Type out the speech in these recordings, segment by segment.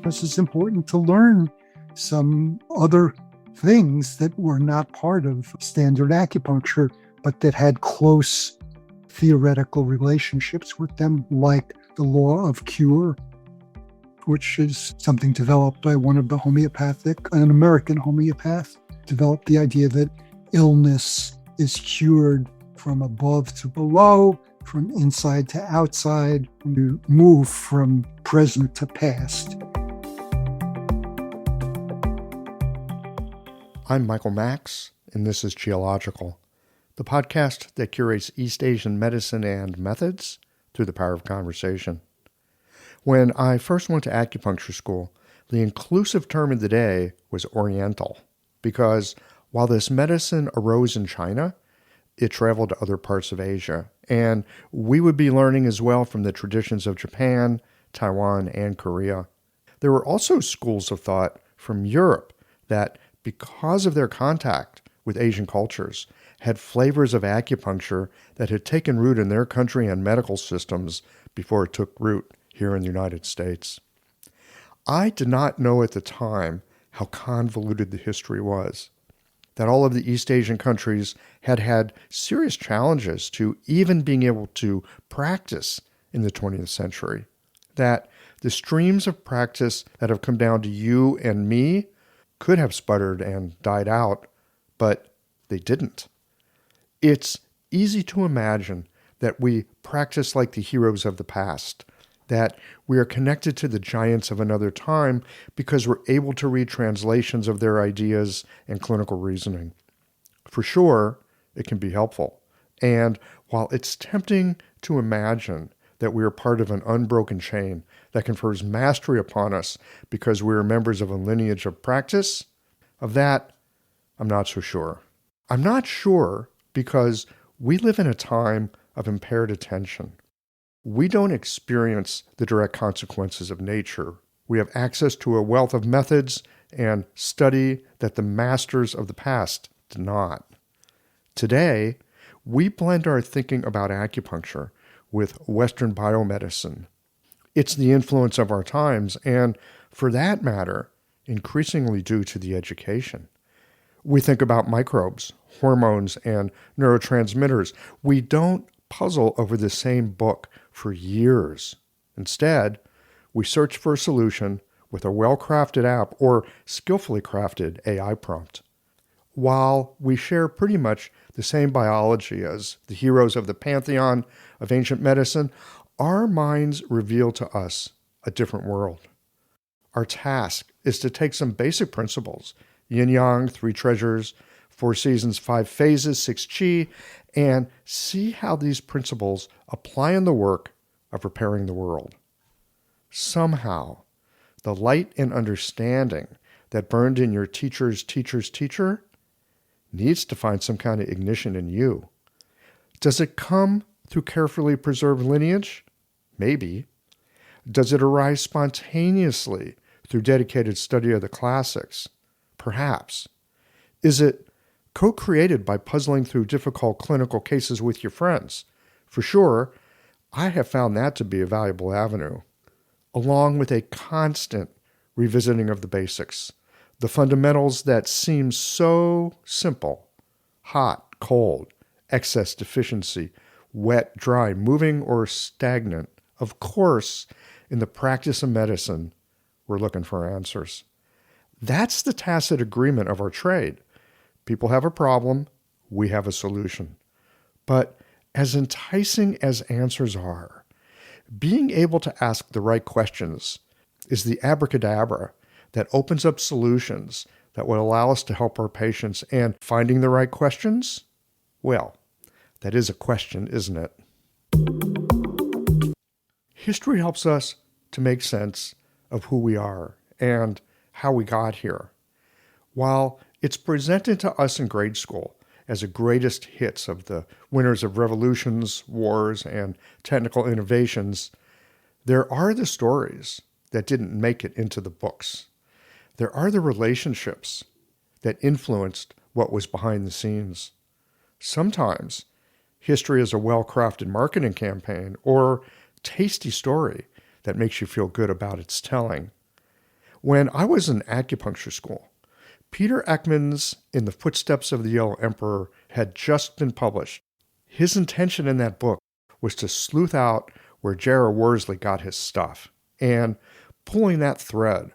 because it's important to learn some other things that were not part of standard acupuncture, but that had close theoretical relationships with them, like the law of cure, which is something developed by one of the an American homeopath, developed the idea that illness is cured from above to below, from inside to outside, you move from present to past. I'm Michael Max, and this is Geological, the podcast that curates East Asian medicine and methods through the power of conversation. When I first went to acupuncture school, the inclusive term of the day was Oriental, because while this medicine arose in China, it traveled to other parts of Asia, and we would be learning as well from the traditions of Japan, Taiwan, and Korea. There were also schools of thought from Europe that, because of their contact with Asian cultures, had flavors of acupuncture that had taken root in their country and medical systems before it took root here in the United States. I did not know at the time how convoluted the history was, that all of the East Asian countries had had serious challenges to even being able to practice in the 20th century, that the streams of practice that have come down to you and me could have sputtered and died out, but they didn't. It's easy to imagine that we practice like the heroes of the past, that we are connected to the giants of another time because we're able to read translations of their ideas and clinical reasoning. For sure, it can be helpful. And while it's tempting to imagine that we are part of an unbroken chain that confers mastery upon us because we are members of a lineage of practice, of that, I'm not so sure. I'm not sure because we live in a time of impaired attention. We don't experience the direct consequences of nature. We have access to a wealth of methods and study that the masters of the past did not. Today, we blend our thinking about acupuncture with Western biomedicine. It's the influence of our times, and for that matter, increasingly due to the education. We think about microbes, hormones, and neurotransmitters. We don't puzzle over the same book for years. Instead, we search for a solution with a well-crafted app or skillfully crafted AI prompt. While we share pretty much the same biology as the heroes of the pantheon of ancient medicine, our minds reveal to us a different world. Our task is to take some basic principles, yin-yang, 3 treasures, 4 seasons, 5 phases, 6 qi, and see how these principles apply in the work of repairing the world. Somehow, the light and understanding that burned in your teacher's teacher's teacher needs to find some kind of ignition in you. Does it come through carefully preserved lineage? Maybe. Does it arise spontaneously through dedicated study of the classics? Perhaps. Is it co-created by puzzling through difficult clinical cases with your friends? For sure, I have found that to be a valuable avenue, along with a constant revisiting of the basics, the fundamentals that seem so simple: hot, cold, excess, deficiency, wet, dry, moving, or stagnant. Of course, in the practice of medicine, we're looking for answers. That's the tacit agreement of our trade. People have a problem, we have a solution. But as enticing as answers are, being able to ask the right questions is the abracadabra that opens up solutions that will allow us to help our patients. And finding the right questions? Well, that is a question, isn't it? History helps us to make sense of who we are and how we got here. While it's presented to us in grade school as the greatest hits of the winners of revolutions, wars, and technical innovations, there are the stories that didn't make it into the books. There are the relationships that influenced what was behind the scenes. Sometimes history is a well-crafted marketing campaign or tasty story that makes you feel good about its telling. When I was in acupuncture school, Peter Eckman's In the Footsteps of the Yellow Emperor had just been published. His intention in that book was to sleuth out where JR Worsley got his stuff, and pulling that thread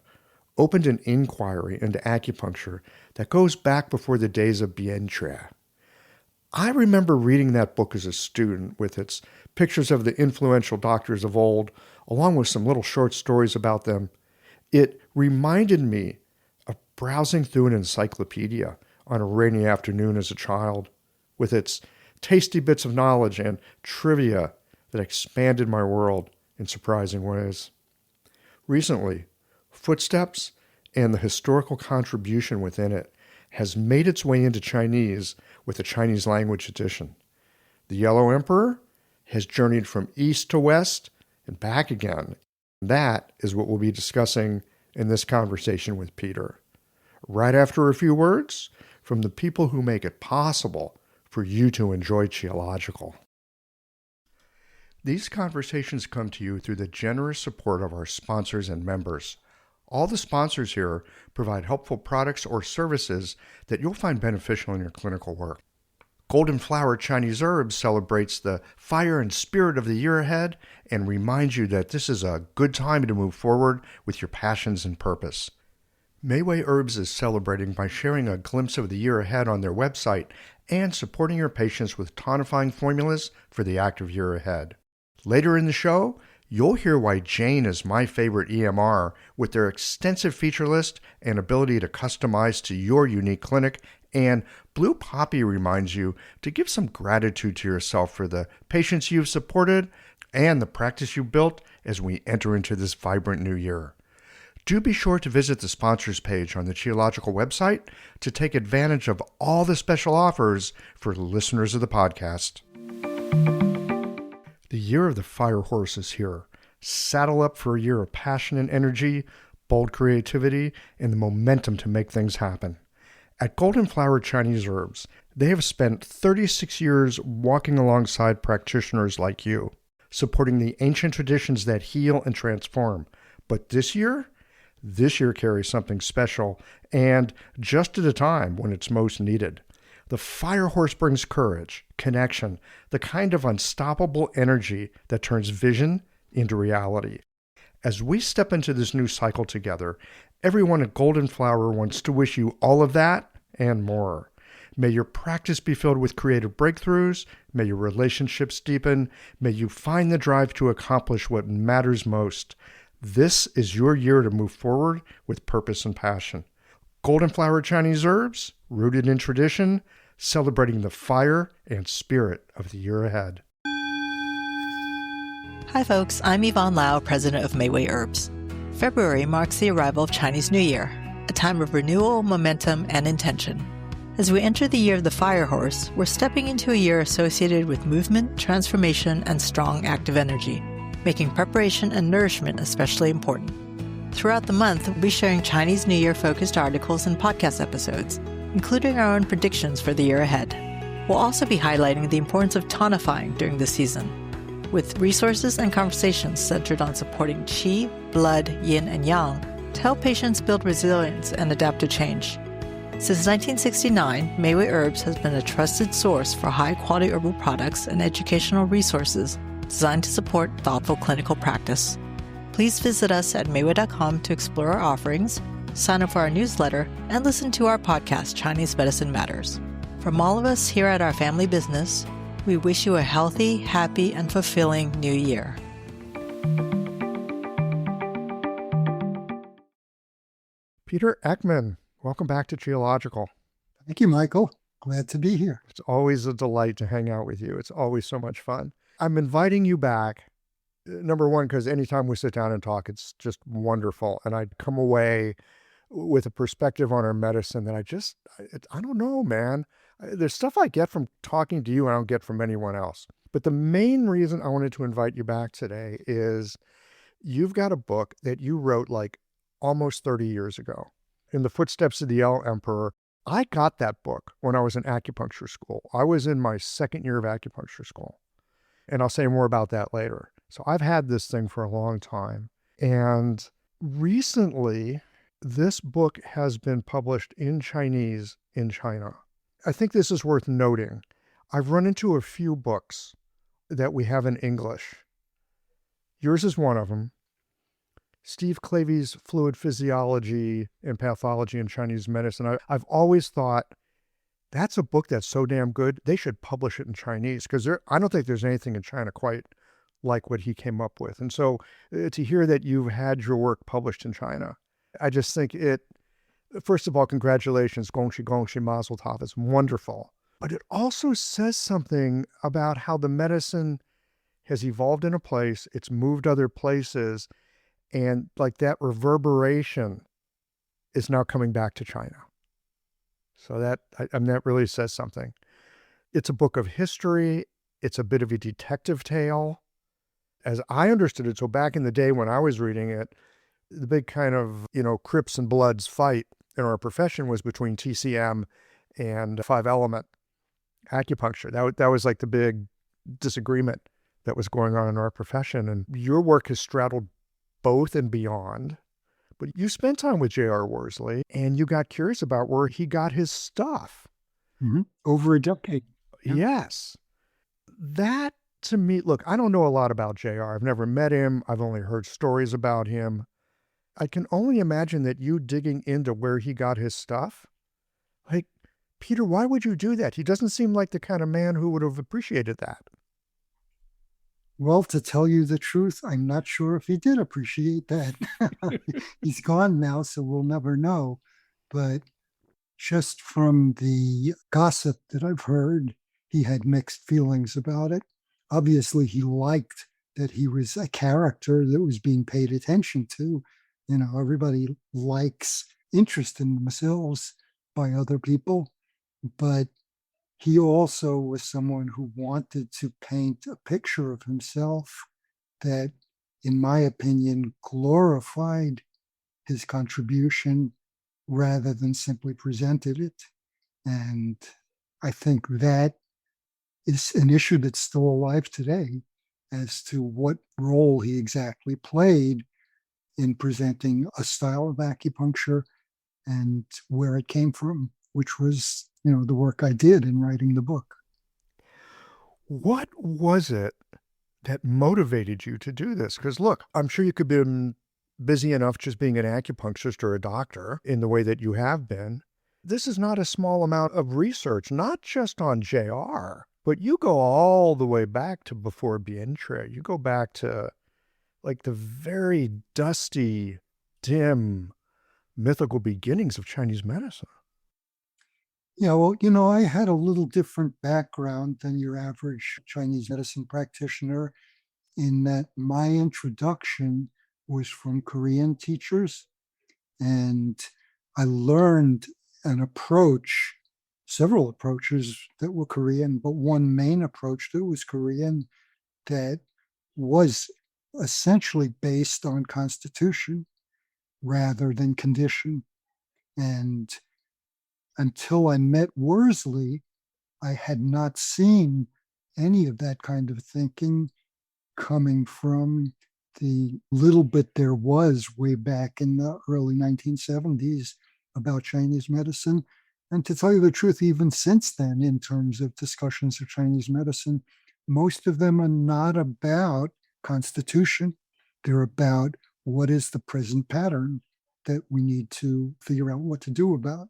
opened an inquiry into acupuncture that goes back before the days of Bientre. I remember reading that book as a student with its pictures of the influential doctors of old, along with some little short stories about them. It reminded me of browsing through an encyclopedia on a rainy afternoon as a child, with its tasty bits of knowledge and trivia that expanded my world in surprising ways. Recently, Footsteps and the historical contribution within it has made its way into Chinese with a Chinese language edition. The Yellow Emperor has journeyed from east to west and back again. That is what we'll be discussing in this conversation with Peter. Right after a few words from the people who make it possible for you to enjoy Qiological. These conversations come to you through the generous support of our sponsors and members. All the sponsors here provide helpful products or services that you'll find beneficial in your clinical work. Golden Flower Chinese Herbs celebrates the fire and spirit of the year ahead and reminds you that this is a good time to move forward with your passions and purpose. Mayway Herbs is celebrating by sharing a glimpse of the year ahead on their website and supporting your patients with tonifying formulas for the active year ahead. Later in the show, you'll hear why Jane is my favorite EMR with their extensive feature list and ability to customize to your unique clinic, and Blue Poppy reminds you to give some gratitude to yourself for the patients you've supported and the practice you built as we enter into this vibrant new year. Do be sure to visit the sponsors page on the Qiological website to take advantage of all the special offers for listeners of the podcast. The year of the fire horse is here. Saddle up for a year of passion and energy, bold creativity, and the momentum to make things happen. At Golden Flower Chinese Herbs, they have spent 36 years walking alongside practitioners like you, supporting the ancient traditions that heal and transform. But this year carries something special, and just at a time when it's most needed. The fire horse brings courage, connection, the kind of unstoppable energy that turns vision into reality. As we step into this new cycle together, everyone at Golden Flower wants to wish you all of that and more. May your practice be filled with creative breakthroughs. May your relationships deepen. May you find the drive to accomplish what matters most. This is your year to move forward with purpose and passion. Golden Flower Chinese Herbs, rooted in tradition, celebrating the fire and spirit of the year ahead. Hi folks, I'm Yvonne Lau, president of Mayway Herbs. February marks the arrival of Chinese New Year, a time of renewal, momentum, and intention. As we enter the year of the fire horse, we're stepping into a year associated with movement, transformation, and strong active energy, making preparation and nourishment especially important. Throughout the month, we'll be sharing Chinese New Year-focused articles and podcast episodes, including our own predictions for the year ahead. We'll also be highlighting the importance of tonifying during this season, with resources and conversations centered on supporting qi, blood, yin, and yang to help patients build resilience and adapt to change. Since 1969, Mayway Herbs has been a trusted source for high-quality herbal products and educational resources designed to support thoughtful clinical practice. Please visit us at mayway.com to explore our offerings, sign up for our newsletter, and listen to our podcast, Chinese Medicine Matters. From all of us here at our family business, we wish you a healthy, happy, and fulfilling new year. Peter Eckman, welcome back to Qiological. Thank you, Michael. Glad to be here. It's always a delight to hang out with you. It's always so much fun. I'm inviting you back, number one, because anytime we sit down and talk, it's just wonderful. And I'd come away with a perspective on our medicine that I don't know, man. There's stuff I get from talking to you I don't get from anyone else. But the main reason I wanted to invite you back today is you've got a book that you wrote like almost 30 years ago, In the Footsteps of the Yellow Emperor. I got that book when I was in acupuncture school. I was in my second year of acupuncture school. And I'll say more about that later. So I've had this thing for a long time. And recently, This book has been published in Chinese in China. I think this is worth noting. I've run into a few books that we have in English. Yours is one of them. Steve Clavy's Fluid Physiology and Pathology in Chinese Medicine. I've always thought that's a book that's so damn good, they should publish it in Chinese, because I don't think there's anything in China quite like what he came up with. And so to hear that you've had your work published in China, I just think first of all, congratulations, gongxi gongxi mazel tov, it's wonderful. But it also says something about how the medicine has evolved in a place, it's moved other places, and like that reverberation is now coming back to China. So that really says something. It's a book of history. It's a bit of a detective tale. As I understood it, so back in the day when I was reading it, the big kind of, Crips and Bloods fight in our profession was between TCM and 5-element acupuncture. That was like the big disagreement that was going on in our profession. And your work has straddled both and beyond. But you spent time with JR Worsley and you got curious about where he got his stuff. Mm-hmm. Over a decade. Yeah. Yes. That, to me, look, I don't know a lot about JR. I've never met him. I've only heard stories about him. I can only imagine that you digging into where he got his stuff. Like, Peter, why would you do that? He doesn't seem like the kind of man who would have appreciated that. Well, to tell you the truth, I'm not sure if he did appreciate that. He's gone now, so we'll never know. But just from the gossip that I've heard, he had mixed feelings about it. Obviously, he liked that he was a character that was being paid attention to. Everybody likes interest in themselves by other people, but he also was someone who wanted to paint a picture of himself that, in my opinion, glorified his contribution rather than simply presented it. And I think that is an issue that's still alive today as to what role he exactly played in presenting a style of acupuncture and where it came from, which was, the work I did in writing the book. What was it that motivated you to do this? Because look, I'm sure you could have been busy enough just being an acupuncturist or a doctor in the way that you have been. This is not a small amount of research, not just on JR, but you go all the way back to before Bientre. You go back to like the very dusty, dim, mythical beginnings of Chinese medicine. Yeah, well, I had a little different background than your average Chinese medicine practitioner in that my introduction was from Korean teachers. And I learned several approaches that were Korean, but one main approach that was Korean that was essentially based on constitution rather than condition. And until I met Worsley, I had not seen any of that kind of thinking coming from the little bit there was way back in the early 1970s about Chinese medicine. And to tell you the truth, even since then, in terms of discussions of Chinese medicine, most of them are not about constitution. They're about what is the present pattern that we need to figure out what to do about.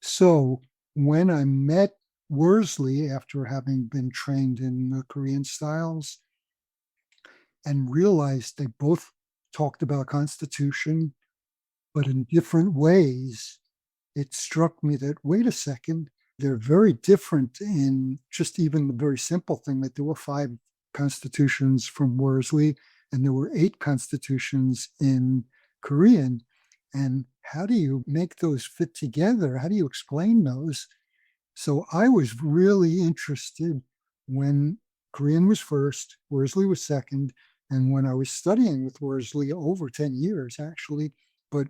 So when I met Worsley, after having been trained in the Korean styles, and realized they both talked about constitution, but in different ways, it struck me that, wait a second, they're very different in just even the very simple thing that there were 5 constitutions from Worsley and there were 8 constitutions in Korean. And how do you make those fit together? How do you explain those? So I was really interested when Korean was first, Worsley was second, and when I was studying with Worsley over 10 years, actually, but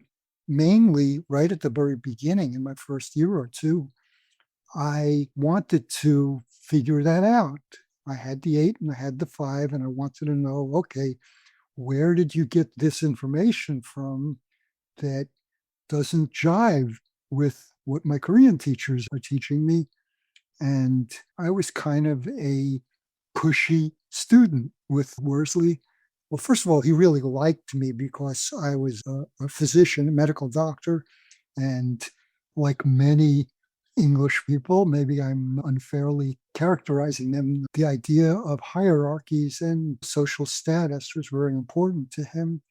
mainly right at the very beginning in my first year or two, I wanted to figure that out. I had the 8 and I had the 5, and I wanted to know, okay, where did you get this information from that doesn't jive with what my Korean teachers are teaching me. And I was kind of a pushy student with Worsley. Well, first of all, he really liked me because I was a physician, a medical doctor. And like many English people, maybe I'm unfairly characterizing them, the idea of hierarchies and social status was very important to him.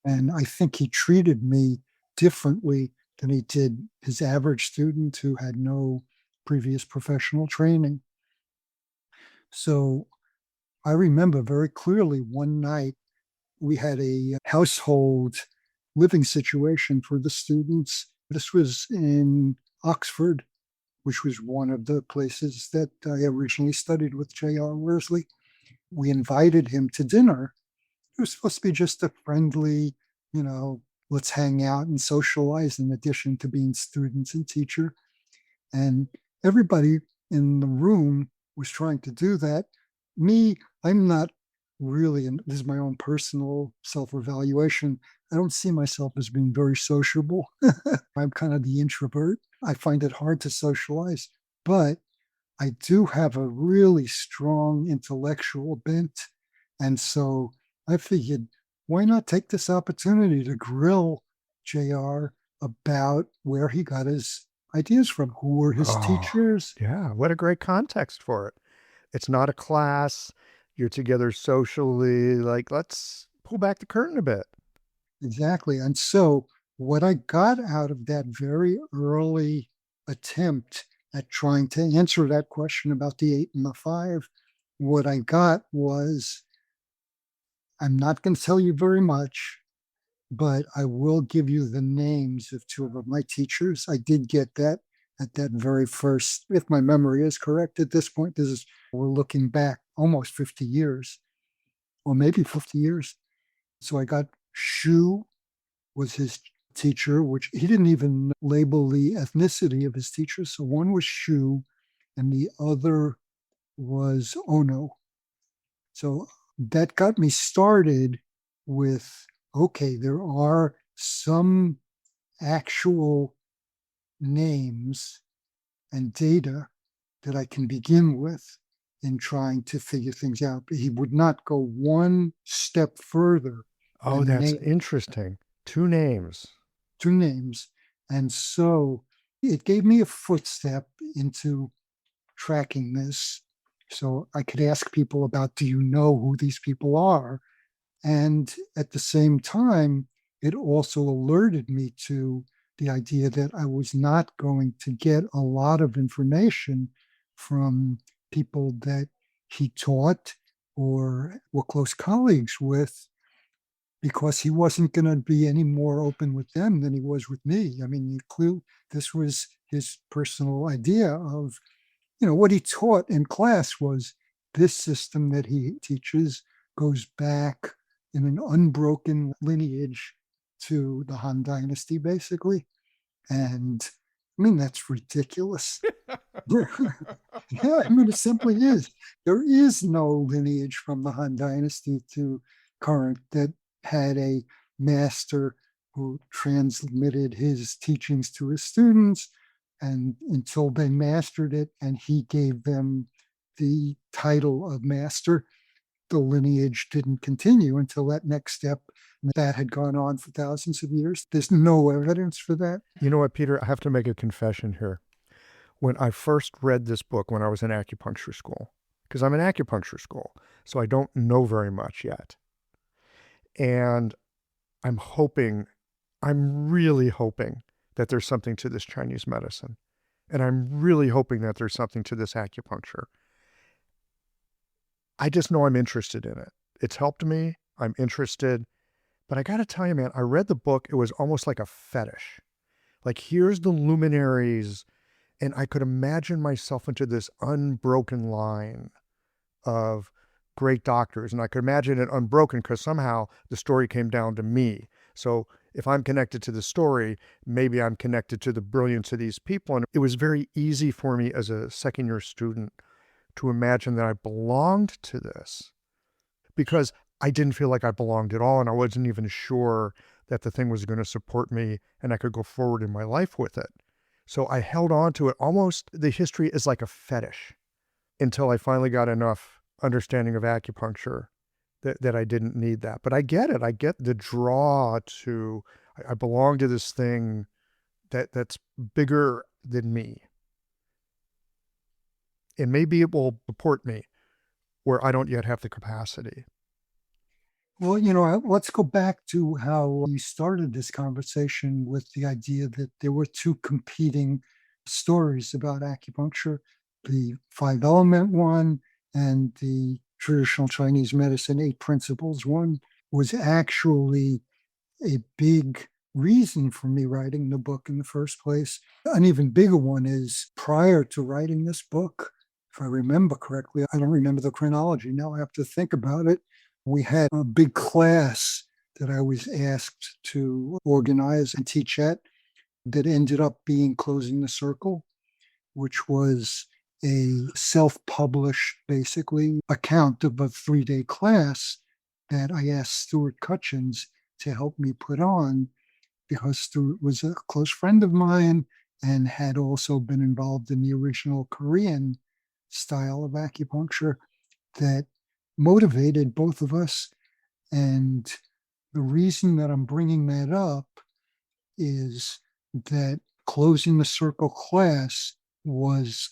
And I think he treated me differently than he did his average student who had no previous professional training. So I remember very clearly one night we had a household living situation for the students. This was in Oxford, which was one of the places that I originally studied with JR Worsley. We invited him to dinner. It was supposed to be just a friendly, you know, let's hang out and socialize in addition to being students and teacher. And everybody in the room was trying to do that. Me, I'm not really, and this is my own personal self evaluation, I don't see myself as being very sociable. I'm kind of the introvert. I find it hard to socialize, but I do have a really strong intellectual bent. And so I figured, why not take this opportunity to grill JR about where he got his ideas from? Who were his Oh, teachers? yeah. What a great context for it. It's not a class. You're together socially. Like, let's pull back the curtain a bit. Exactly. And so, what I got out of that very early attempt at trying to answer that question about the 8 and the 5, what I got was, I'm not going to tell you very much, but I will give you the names of two of my teachers. I did get that at that very first, if my memory is correct at this point. We're looking back almost 50 years, or maybe 50 years. So I got Shu was his teacher, which he didn't even label the ethnicity of his teachers. So one was Shu, and the other was Ono. So that got me started with okay, there are some actual names and data that I can begin with in trying to figure things out. But he would not go one step further Oh, than that's name interesting. Two names. two names. And so it gave me a footstep into tracking this. So I could ask people about, do you know who these people are? And at the same time, it also alerted me to the idea that I was not going to get a lot of information from people that he taught or were close colleagues with, because he wasn't going to be any more open with them than he was with me. I mean, this was his personal idea of, what he taught in class was this system that he teaches goes back in an unbroken lineage to the Han Dynasty, basically. And I mean, that's ridiculous. Yeah, I mean, it simply is. There is no lineage from the Han Dynasty to current that had a master who transmitted his teachings to his students, and until they mastered it and he gave them the title of master, the lineage didn't continue until that next step. That had gone on for thousands of years. There's no evidence for that. You know what, Peter? I have to make a confession here. When I first read this book when I was in acupuncture school, because I'm in acupuncture school, so I don't know very much yet. And I'm really hoping that there's something to this Chinese medicine. And I'm really hoping that there's something to this acupuncture. I just know I'm interested in it. It's helped me. I'm interested. But I got to tell you, man, I read the book. It was almost like a fetish. Like, here's the luminaries. And I could imagine myself into this unbroken line of great doctors. And I could imagine it unbroken because somehow the story came down to me. So if I'm connected to the story, maybe I'm connected to the brilliance of these people. And it was very easy for me as a second-year student to imagine that I belonged to this, because I didn't feel like I belonged at all. And I wasn't even sure that the thing was going to support me and I could go forward in my life with it. So I held on to it almost, the history is like a fetish, until I finally got enough understanding of acupuncture that I didn't need that. But I get it. I get the draw to, I belong to this thing that's bigger than me. And maybe it will support me where I don't yet have the capacity. Well, let's go back to how we started this conversation with the idea that there were two competing stories about acupuncture, the five element one and the traditional Chinese medicine eight principles one was actually a big reason for me writing the book in the first place. An even bigger one is prior to writing this book, if I remember correctly, I don't remember the chronology. Now I have to think about it. We had a big class that I was asked to organize and teach at that ended up being Closing the Circle, which was a self-published, basically, account of a 3-day class that I asked Stuart Cutchins to help me put on, because Stuart was a close friend of mine and had also been involved in the original Korean style of acupuncture that motivated both of us. And the reason that I'm bringing that up is that Closing the Circle class was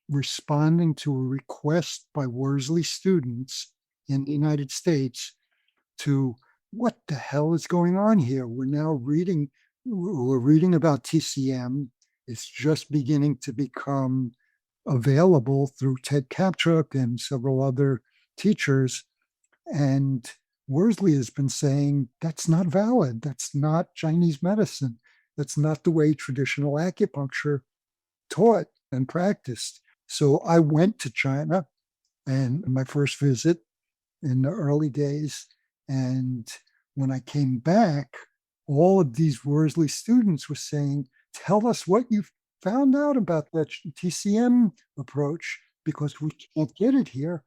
responding to a request by Worsley students in the United States to, what the hell is going on here? We're reading about TCM. It's just beginning to become available through Ted Kapchuk and several other teachers. And Worsley has been saying that's not valid. That's not Chinese medicine. That's not the way traditional acupuncture taught and practiced. So I went to China, and my first visit in the early days. And when I came back, all of these Worsley students were saying, tell us what you've found out about that TCM approach, because we can't get it here.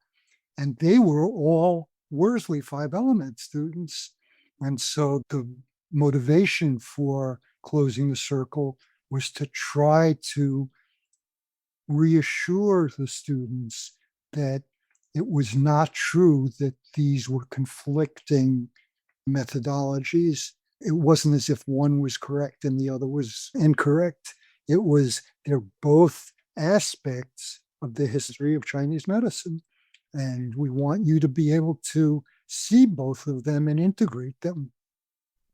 And they were all Worsley five element students. And so the motivation for Closing the Circle was to try to reassure the students that it was not true that these were conflicting methodologies. It wasn't as if one was correct and the other was incorrect. It was, they're both aspects of the history of Chinese medicine. And we want you to be able to see both of them and integrate them.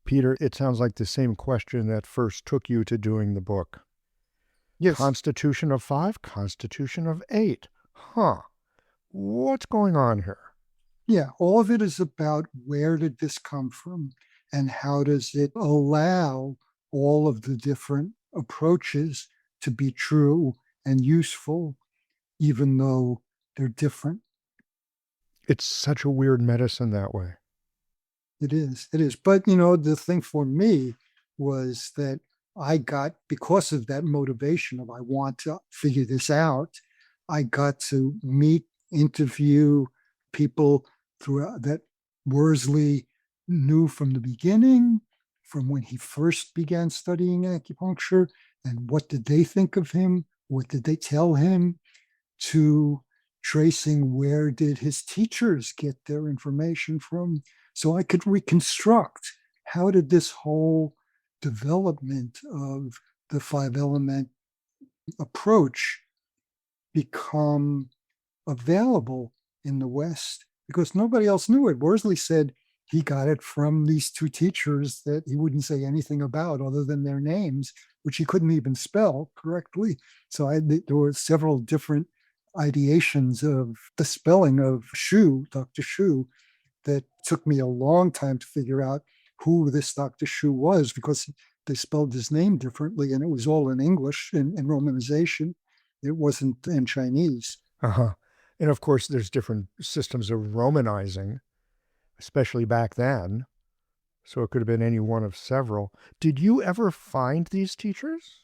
Peter, it sounds like the same question that first took you to doing the book. Yes. Constitution of 5, Constitution of 8. Huh. What's going on here? Yeah, all of it is about where did this come from and how does it allow all of the different approaches to be true and useful, even though they're different. It's such a weird medicine that way. It is. But, the thing for me was that I got, because of that motivation of I want to figure this out, I got to meet, interview people throughout that Worsley knew from the beginning, from when he first began studying acupuncture, and what did they think of him? What did they tell him? To tracing where did his teachers get their information from, so I could reconstruct how did this whole development of the five element approach become available in the West, because nobody else knew it. Worsley said he got it from these two teachers that he wouldn't say anything about other than their names, which he couldn't even spell correctly. So there were several different ideations of the spelling of Shu, Dr. Shu, that took me a long time to figure out who this Dr. Shu was, because they spelled his name differently, and it was all in English in romanization. It wasn't in Chinese. Uh-huh. And of course, there's different systems of romanizing, especially back then. So it could have been any one of several. Did you ever find these teachers?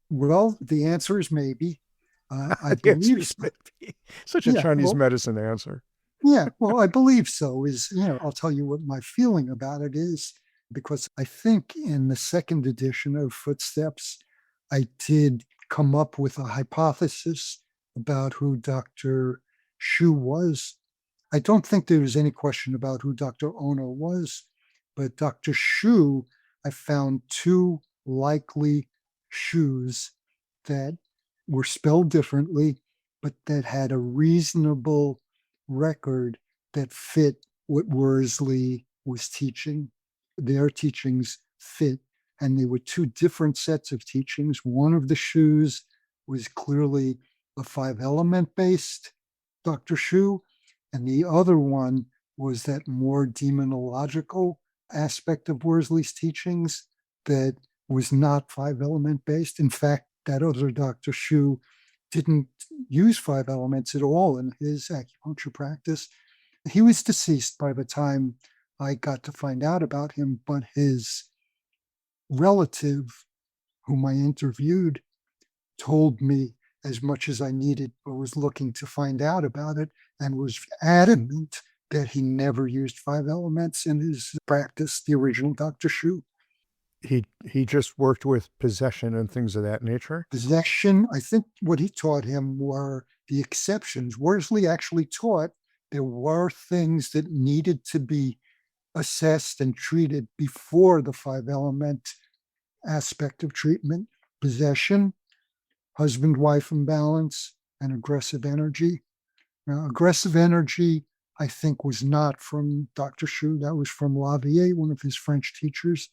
Well, the answer is maybe. I The answer believe is maybe. Such a Chinese medicine answer. Yeah, well, I believe so. I'll tell you what my feeling about it is. because I think in the second edition of Footsteps, I did come up with a hypothesis about who Dr. Shu was. I don't think there was any question about who Dr. Ono was, but Dr. Shu, I found two likely Shus that were spelled differently, but that had a reasonable record that fit what Worsley was teaching. Their teachings fit, and they were two different sets of teachings. One of the Shus was clearly a five-element based Dr. Shu, and the other one was that more demonological aspect of Worsley's teachings that was not five-element based. In fact, that other Dr. Shu didn't use five elements at all in his acupuncture practice. He was deceased by the time I got to find out about him, but his relative, whom I interviewed, told me as much as I needed or was looking to find out about it, and was adamant that he never used five elements in his practice, the original Dr. Shu. He just worked with possession and things of that nature. Possession, I think what he taught him were the exceptions. Worsley actually taught there were things that needed to be assessed and treated before the five element aspect of treatment: possession, husband-wife imbalance, and aggressive energy. Now, aggressive energy, I think, was not from Dr. Shu. That was from Lavier, one of his French teachers.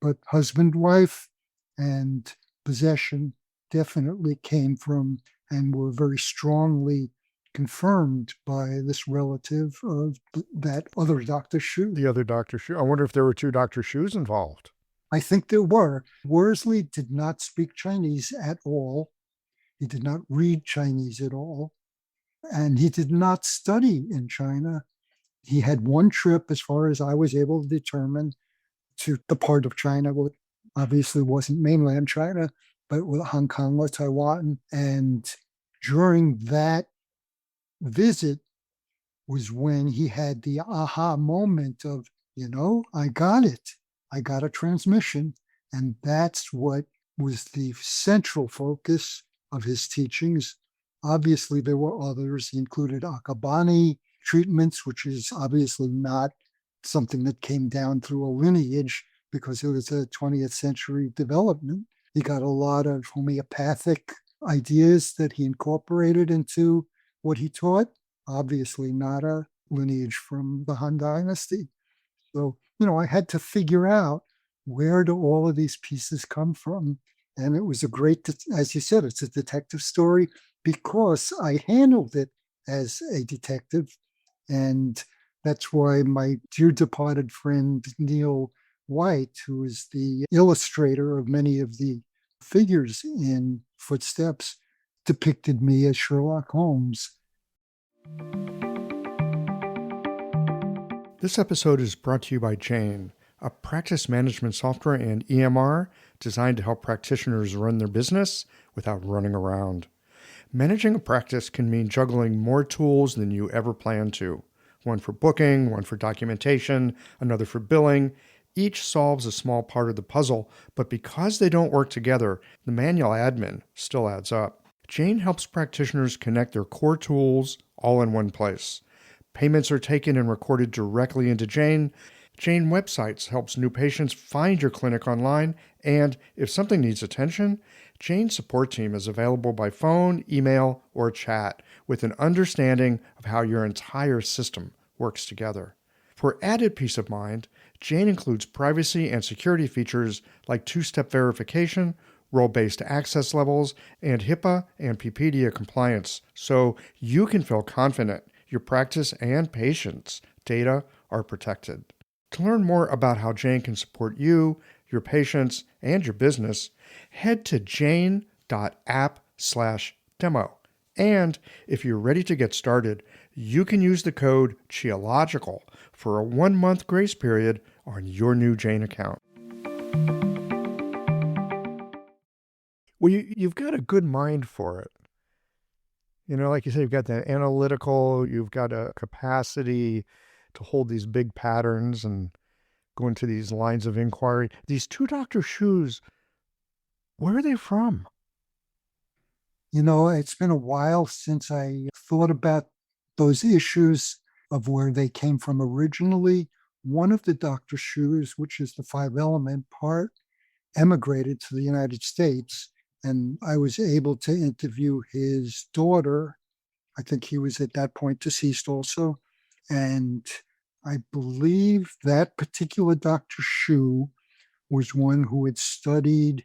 But husband-wife and possession definitely came from and were very strongly confirmed by this relative of that other Dr. Shu. The other Dr. Shu. I wonder if there were two Dr. Shus involved. I think there were. Worsley did not speak Chinese at all. He did not read Chinese at all. And he did not study in China. He had one trip, as far as I was able to determine, to the part of China, what obviously wasn't mainland China, but with Hong Kong or Taiwan. And during that visit was when he had the aha moment of, I got it. I got a transmission. And that's what was the central focus of his teachings. Obviously, there were others. He included Akabani treatments, which is obviously not something that came down through a lineage because it was a 20th century development. He got a lot of homeopathic ideas that he incorporated into what he taught. Obviously not a lineage from the Han Dynasty. So, I had to figure out, where do all of these pieces come from? And it was a great, as you said, it's a detective story because I handled it as a detective. And that's why my dear departed friend, Neil White, who is the illustrator of many of the figures in Footsteps, depicted me as Sherlock Holmes. This episode is brought to you by Jane, a practice management software and EMR designed to help practitioners run their business without running around. Managing a practice can mean juggling more tools than you ever planned to. One for booking, one for documentation, another for billing. Each solves a small part of the puzzle, but because they don't work together, the manual admin still adds up. Jane helps practitioners connect their core tools all in one place. Payments are taken and recorded directly into Jane. Jane Websites helps new patients find your clinic online, and if something needs attention, Jane's support team is available by phone, email, or chat with an understanding of how your entire system works together. For added peace of mind, Jane includes privacy and security features like two-step verification, role-based access levels, and HIPAA and PPDA compliance, so you can feel confident your practice and patients' data are protected. To learn more about how Jane can support you, your patients, and your business, head to jane.app/demo. And if you're ready to get started, you can use the code CHIOLOGICAL for a 1-month grace period on your new Jane account. Well, you've got a good mind for it. Like you said, you've got that analytical, you've got a capacity to hold these big patterns and go into these lines of inquiry. These two Dr. Shu's, where are they from? It's been a while since I thought about those issues of where they came from originally. One of the Dr. Shu's, which is the five element part, emigrated to the United States, and I was able to interview his daughter. I think he was at that point deceased also. And I believe that particular Dr. Shu was one who had studied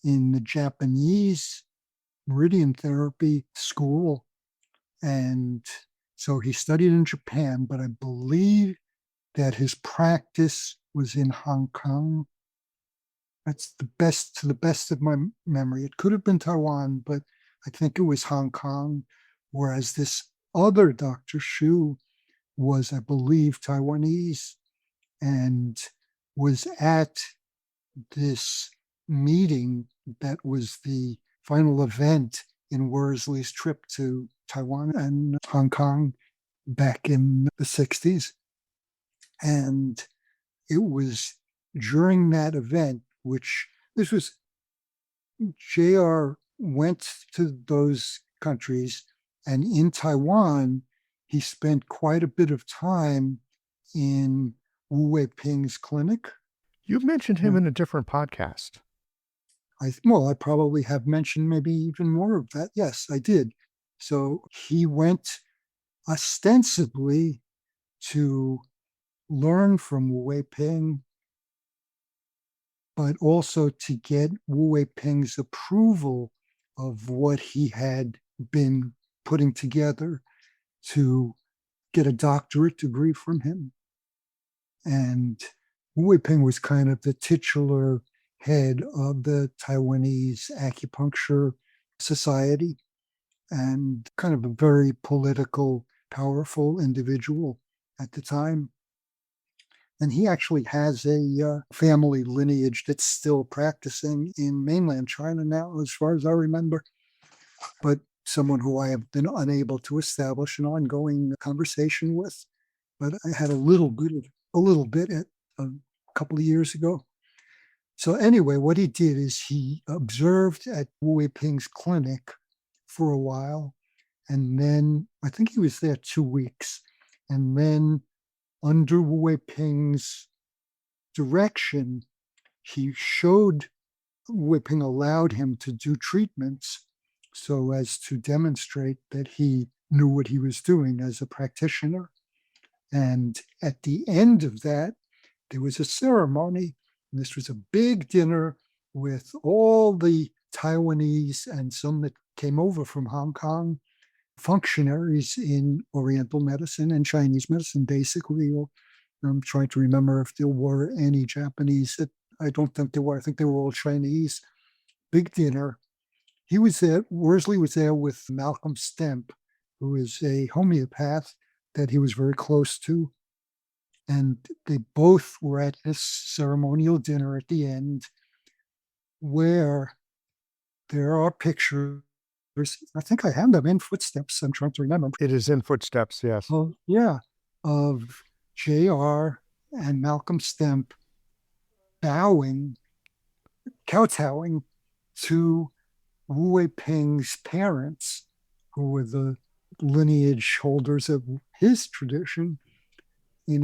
in the Japanese meridian therapy school. And so he studied in Japan, but I believe that his practice was in Hong Kong. That's to the best of my memory. It could have been Taiwan, but I think it was Hong Kong. Whereas this other Dr. Shu was, I believe, Taiwanese and was at this meeting that was the final event in Worsley's trip to Taiwan and Hong Kong back in the 60s. And it was during that event, which this was JR went to those countries, and in Taiwan, he spent quite a bit of time in Wu Wei Ping's clinic. You've mentioned him in a different podcast. I probably have mentioned maybe even more of that. Yes, I did. So he went ostensibly to learn from Wu Wei Ping, but also to get Wu Wei Ping's approval of what he had been putting together to get a doctorate degree from him. And Wu Wei Ping was kind of the titular head of the Taiwanese acupuncture society and kind of a very political, powerful individual at the time. And he actually has a family lineage that's still practicing in mainland China now, as far as I remember. But someone who I have been unable to establish an ongoing conversation with. But I had a little bit at a couple of years ago. So anyway, what he did is he observed at Wu Wei Ping's clinic for a while, and then I think he was there 2 weeks, and then under Wu Wei Ping's direction, he showed Wu Wei Ping allowed him to do treatments so as to demonstrate that he knew what he was doing as a practitioner. And at the end of that, there was a ceremony. And this was a big dinner with all the Taiwanese and some that came over from Hong Kong, functionaries in Oriental medicine and Chinese medicine, basically. I'm trying to remember if there were any Japanese. I don't think there were. I think they were all Chinese. Big dinner. He was there. Worsley was there with Malcolm Stemp, who is a homeopath that he was very close to. And they both were at this ceremonial dinner at the end where there are pictures. I think I have them in Footsteps. I'm trying to remember. It is in Footsteps, yes. Oh, yeah. Of JR and Malcolm Stemp kowtowing to Wu Wei Ping's parents, who were the lineage holders of his tradition, in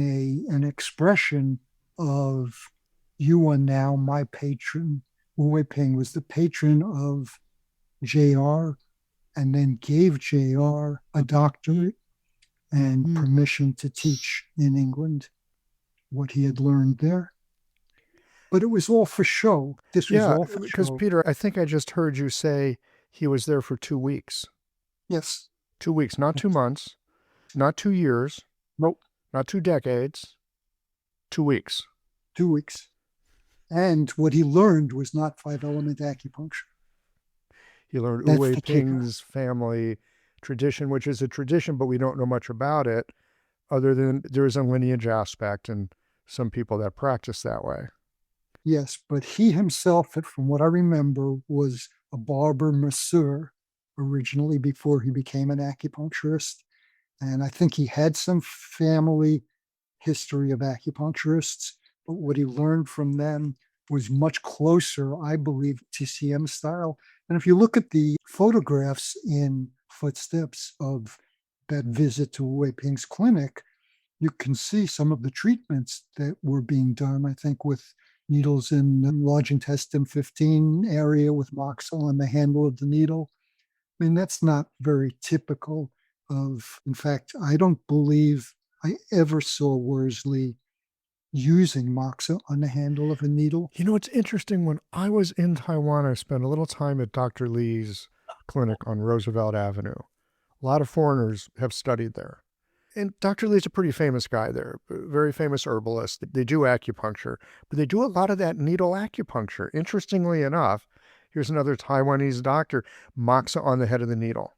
an expression of, "You are now my patron." Wu Wei Ping was the patron of JR and then gave JR a doctorate and permission to teach in England what he had learned there. But it was all for show. This was all for show. Because, Peter, I think I just heard you say he was there for 2 weeks. Yes. 2 weeks, not 2 months, not 2 years. Nope. Not 2 decades. 2 weeks. 2 weeks. And what he learned was not five-element acupuncture. He learned Wu Wei Ping's family tradition, which is a tradition, but we don't know much about it, other than there is a lineage aspect and some people that practice that way. Yes, but he himself, from what I remember, was a barber masseur originally before he became an acupuncturist. And I think he had some family history of acupuncturists, But what he learned from them was much closer, I believe, TCM style. And if you look at the photographs in Footsteps of that visit to Wei Ping's clinic, you can see some of the treatments that were being done, I think, with needles in the large intestine 15 area with moxa on the handle of the needle. I mean, that's not very typical of, in fact, I don't believe I ever saw Worsley using moxa on the handle of a needle. You know, it's interesting. When I was in Taiwan, I spent a little time at Dr. Lee's clinic on Roosevelt Avenue. A lot of foreigners have studied there. And Dr. Lee's a pretty famous guy there, very famous herbalist. They do acupuncture, but they do a lot of that needle acupuncture. Interestingly enough, here's another Taiwanese doctor, moxa on the head of the needle,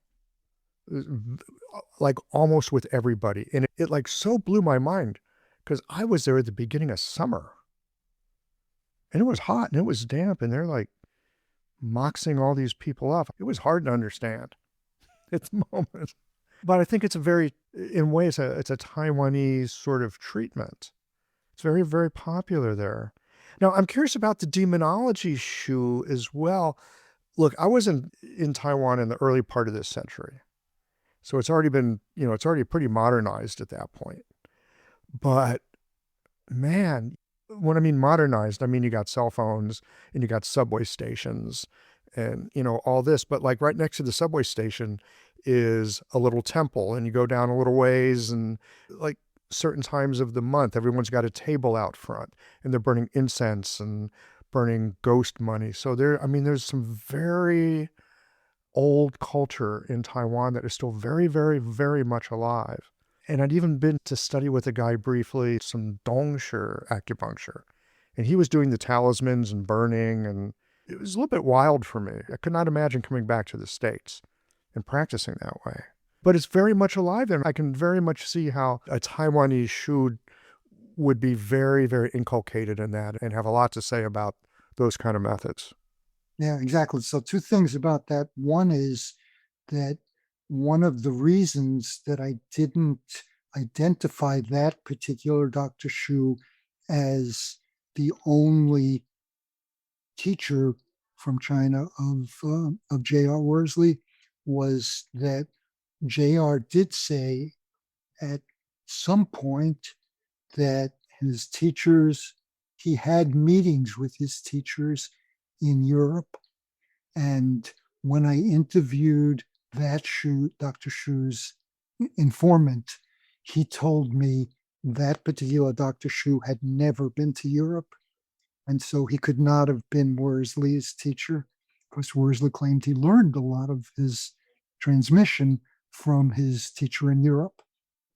like almost with everybody. And it like so blew my mind because I was there at the beginning of summer and it was hot and it was damp and they're like moxing all these people off. It was hard to understand at the moment. But I think it's in ways, it's a Taiwanese sort of treatment. It's very, very popular there. Now, I'm curious about the demonology shu as well. Look, I was in Taiwan in the early part of this century. So it's already been, it's already pretty modernized at that point. But man, when I mean modernized, I mean you got cell phones and you got subway stations and, all this. But like right next to the subway station is a little temple and you go down a little ways and like certain times of the month, everyone's got a table out front and they're burning incense and burning ghost money. So there's some very old culture in Taiwan that is still very, very, very much alive. And I'd even been to study with a guy briefly, some Dongshi acupuncture. And he was doing the talismans and burning, and it was a little bit wild for me. I could not imagine coming back to the States and practicing that way. But it's very much alive there. I can very much see how a Taiwanese shu would be very, very inculcated in that and have a lot to say about those kind of methods. Yeah, exactly. So two things about that. One is that one of the reasons that I didn't identify that particular Dr. Shu as the only teacher from China of JR Worsley was that JR did say at some point that his teachers, he had meetings with his teachers in Europe. And when I interviewed that Dr. Shu's informant, he told me that particular Dr. Shu had never been to Europe. And so he could not have been Worsley's teacher, because Worsley claimed he learned a lot of his transmission from his teacher in Europe.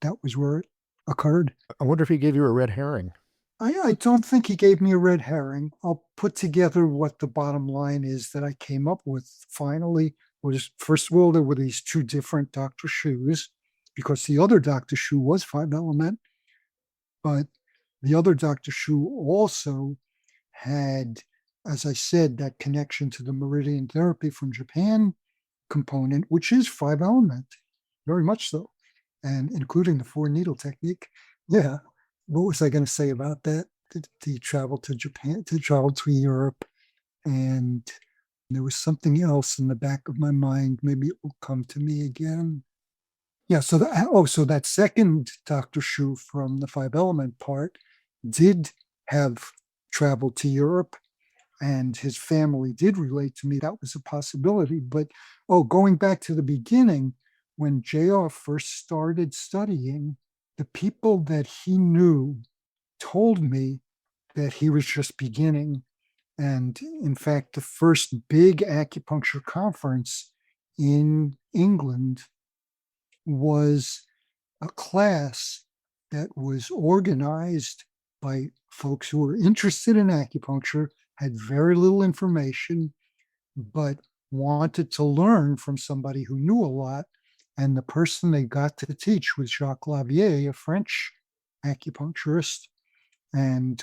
That was where it occurred. I wonder if he gave you a red herring. I don't think he gave me a red herring. I'll put together what the bottom line is that I came up with finally was, first of all, there were these two different Dr. Shus, because the other Dr. Shu was 5 element, but the other Dr. Shu also had, as I said, that connection to the meridian therapy from Japan component, which is 5 element, very much so, and including the 4 needle technique. Yeah. What was I going to say about that? Did he travel to Japan, to travel to Europe? And there was something else in the back of my mind. Maybe it will come to me again. Yeah, so that second Dr. Shu from the 5 element part did have traveled to Europe, and his family did relate to me. That was a possibility. But going back to the beginning, when JR first started studying, the people that he knew told me that he was just beginning. And in fact, the first big acupuncture conference in England was a class that was organized by folks who were interested in acupuncture, had very little information, but wanted to learn from somebody who knew a lot. And the person they got to teach was Jacques Lavier, a French acupuncturist. And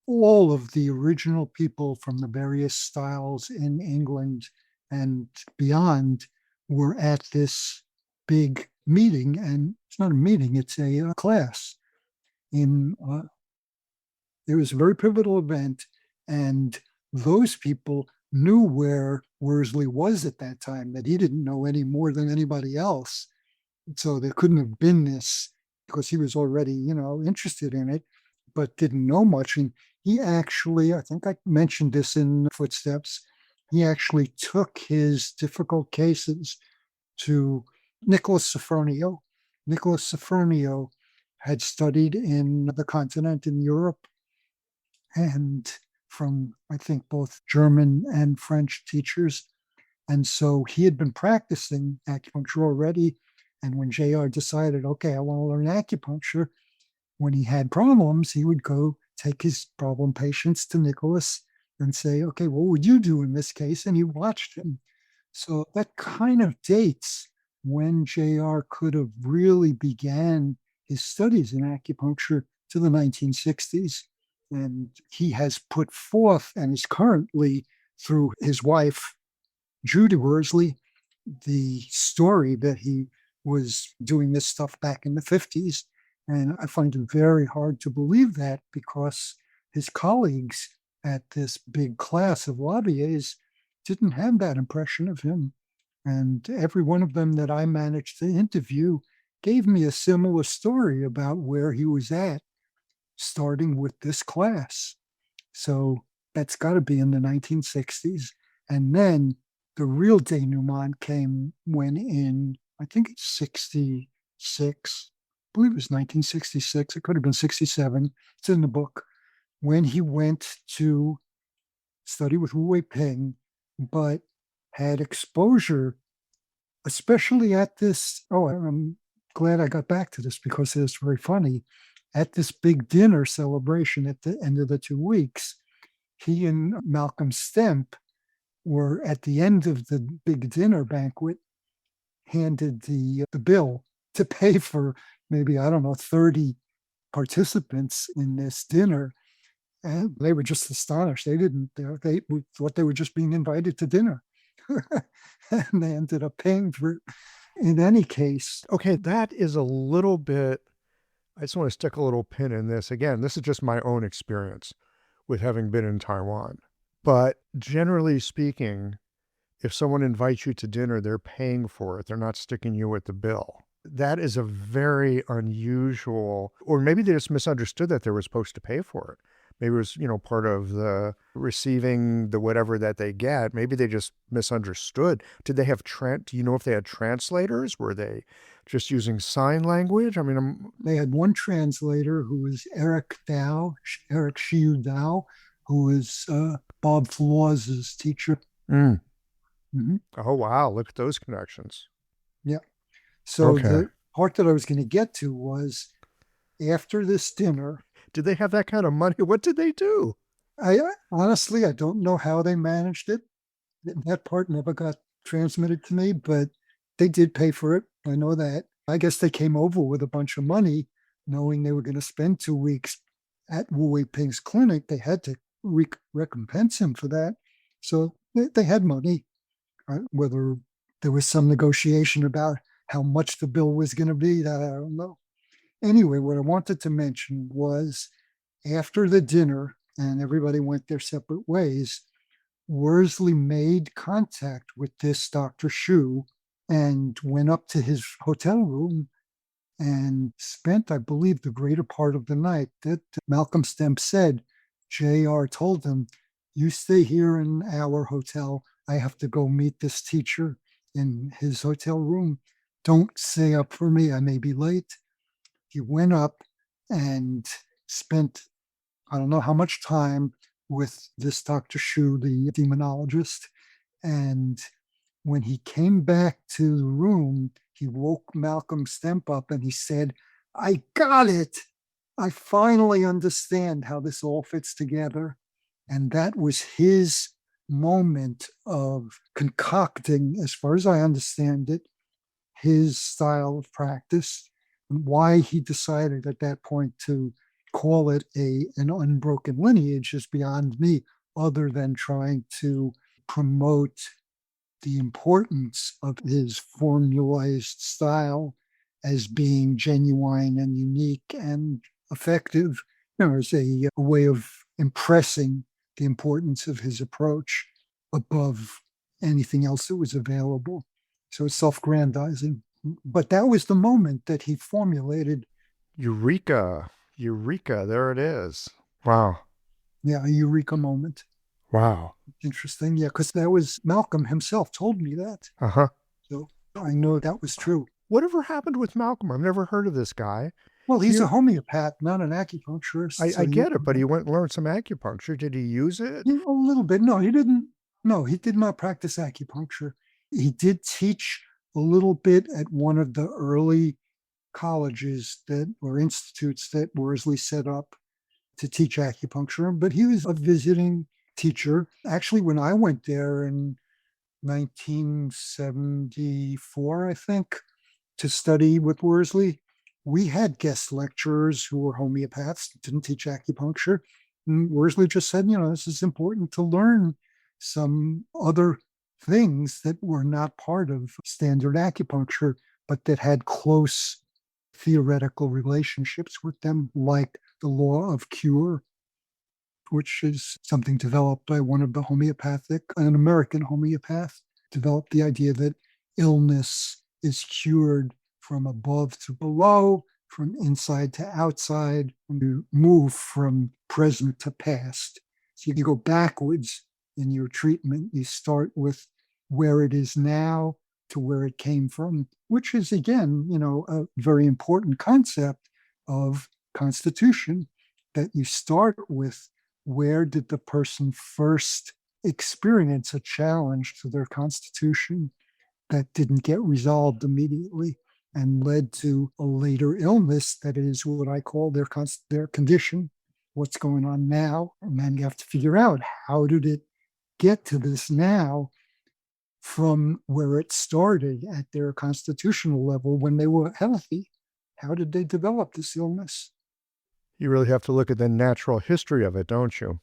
all of the original people from the various styles in England and beyond were at this big meeting. And it's not a meeting, it's a class in It was a very pivotal event, and those people knew where Worsley was at that time, that he didn't know any more than anybody else. So there couldn't have been this because he was already, interested in it, but didn't know much. And he actually, I think I mentioned this in Footsteps, he actually took his difficult cases to Nicholas Sofronio. Nicholas Sofronio had studied in the continent in Europe and from, I think, both German and French teachers. And so he had been practicing acupuncture already. And when JR decided, okay, I want to learn acupuncture, when he had problems, he would go take his problem patients to Nicholas and say, okay, what would you do in this case? And he watched him. So that kind of dates when JR could have really began his studies in acupuncture to the 1960s. And he has put forth and is currently, through his wife, Judy Worsley, the story that he was doing this stuff back in the 50s. And I find it very hard to believe that because his colleagues at this big class of lobbyists didn't have that impression of him. And every one of them that I managed to interview gave me a similar story about where he was at, starting with this class. So that's got to be in the 1960s. And then the real denouement came when in, I think it's 66, I believe it was 1966, it could have been 67, it's in the book, when he went to study with Wu Wei Ping, but had exposure, especially at this, I'm glad I got back to this because it's very funny. At this big dinner celebration at the end of the 2 weeks, he and Malcolm Stemp were at the end of the big dinner banquet, handed the bill to pay for maybe, 30 participants in this dinner. And they were just astonished. They thought they were just being invited to dinner. And they ended up paying for it. In any case. Okay, that is a little bit, I just want to stick a little pin in this. Again, this is just my own experience with having been in Taiwan. But generally speaking, if someone invites you to dinner, they're paying for it. They're not sticking you with the bill. That is a very unusual, or maybe they just misunderstood that they were supposed to pay for it. Maybe it was, part of the receiving the whatever that they get. Maybe they just misunderstood. Did they have, do you know if they had translators? Were they just using sign language? I mean, they had one translator who was Eric Shiu Dao, who was Bob Flaws's teacher. Mm-hmm. Oh, wow. Look at those connections. Yeah. So the part that I was going to get to was after this dinner. Did they have that kind of money? What did they do? I don't know how they managed it. That part never got transmitted to me, but they did pay for it. I know that. I guess they came over with a bunch of money, knowing they were going to spend 2 weeks at Wu Wei Ping's clinic. They had to recompense him for that. So they had money. Whether there was some negotiation about how much the bill was going to be, that I don't know. Anyway, what I wanted to mention was after the dinner and everybody went their separate ways, Worsley made contact with this Dr. Shu and went up to his hotel room and spent, I believe, the greater part of the night. That Malcolm Stemp said, JR told him, you stay here in our hotel. I have to go meet this teacher in his hotel room. Don't stay up for me. I may be late. He went up and spent, I don't know how much time with this Dr. Shu, the demonologist. And when he came back to the room, he woke Malcolm Stemp up and he said, I got it. I finally understand how this all fits together. And that was his moment of concocting, as far as I understand it, his style of practice. Why he decided at that point to call it an unbroken lineage is beyond me, other than trying to promote the importance of his formalized style as being genuine and unique and effective as a way of impressing the importance of his approach above anything else that was available. So it's self-grandizing. But that was the moment that he formulated. Eureka. Eureka. There it is. Wow. Yeah, a eureka moment. Wow. Interesting. Yeah, because that was Malcolm himself told me that. Uh-huh. So I know that was true. Whatever happened with Malcolm? I've never heard of this guy. Well, he's a homeopath, not an acupuncturist. I get it, but he went and learned some acupuncture. Did he use it? Yeah, a little bit. No, he didn't. No, he did not practice acupuncture. He did teach a little bit at one of the early colleges that or institutes that Worsley set up to teach acupuncture, but he was a visiting teacher. Actually, when I went there in 1974, I think, to study with Worsley, we had guest lecturers who were homeopaths, didn't teach acupuncture. And Worsley just said, this is important to learn some other things that were not part of standard acupuncture, but that had close theoretical relationships with them, like the law of cure, which is something developed by one of the an American homeopath, developed the idea that illness is cured from above to below, from inside to outside, and you move from present to past. So you go backwards in your treatment. You start with where it is now to where it came from, which is, again, a very important concept of constitution, that you start with where did the person first experience a challenge to their constitution that didn't get resolved immediately and led to a later illness that is what I call their condition, what's going on now. And then you have to figure out, how did it get to this now from where it started at their constitutional level when they were healthy? How did they develop this illness? You really have to look at the natural history of it, don't you?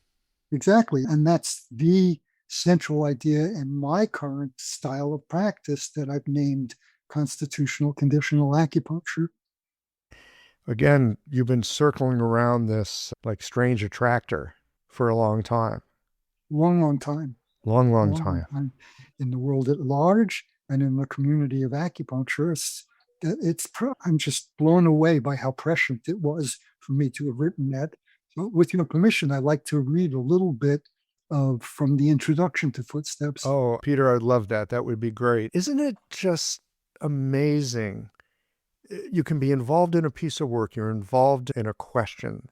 Exactly. And that's the central idea in my current style of practice that I've named constitutional conditional acupuncture. Again, you've been circling around this like strange attractor for a long time. Long time. Long time. In the world at large and in the community of acupuncturists, I'm just blown away by how prescient it was for me to have written that. So with your permission, I'd like to read a little bit from the introduction to Footsteps. Oh, Peter, I'd love that. That would be great. Isn't it just amazing? You can be involved in a piece of work. You're involved in a question,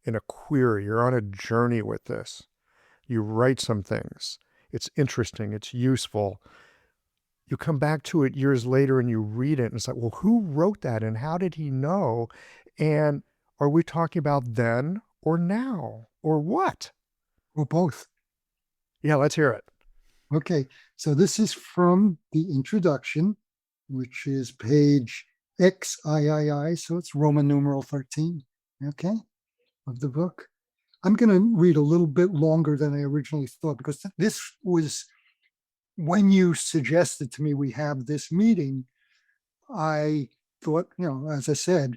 in a query. You're on a journey with this. You write some things. It's interesting. It's useful. You come back to it years later and you read it and it's like, well, who wrote that and how did he know? And are we talking about then or now or what? Or both. Yeah, let's hear it. Okay, so this is from the introduction, which is page XIII, so it's Roman numeral 13, okay, of the book. I'm going to read a little bit longer than I originally thought, because this was, when you suggested to me we have this meeting, I thought, as I said,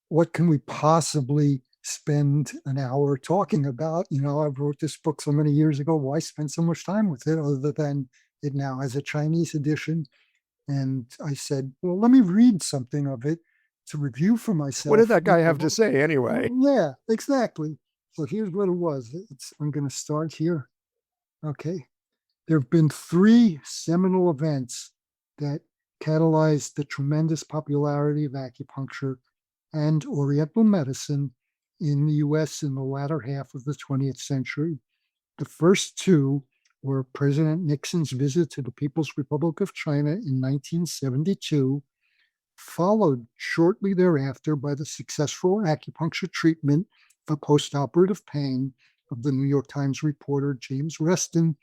what can we possibly spend an hour talking about? I wrote this book so many years ago. Why spend so much time with it other than it now has a Chinese edition? And I said, well, let me read something of it to review for myself. What did that guy have to say anyway? Yeah, exactly. So here's what it was. I'm going to start here. Okay. There have been 3 seminal events that catalyzed the tremendous popularity of acupuncture and Oriental medicine in the US in the latter half of the 20th century. The first 2 were President Nixon's visit to the People's Republic of China in 1972, followed shortly thereafter by the successful acupuncture treatment for postoperative pain of the New York Times reporter James Reston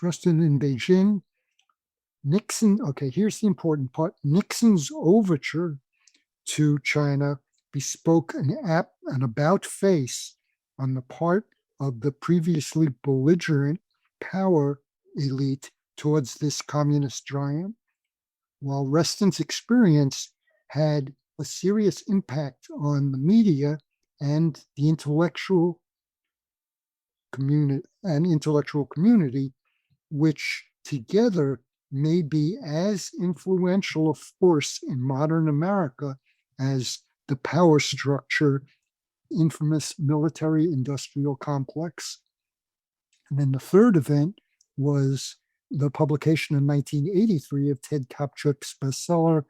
in Beijing. Nixon, okay, here's the important part. Nixon's overture to China bespoke an about face on the part of the previously belligerent power elite towards this communist giant, while Reston's experience had a serious impact on the media and the intellectual community, which together may be as influential a force in modern America as the power structure, infamous military industrial complex. And then the third event was the publication in 1983 of Ted Kopchuk's bestseller,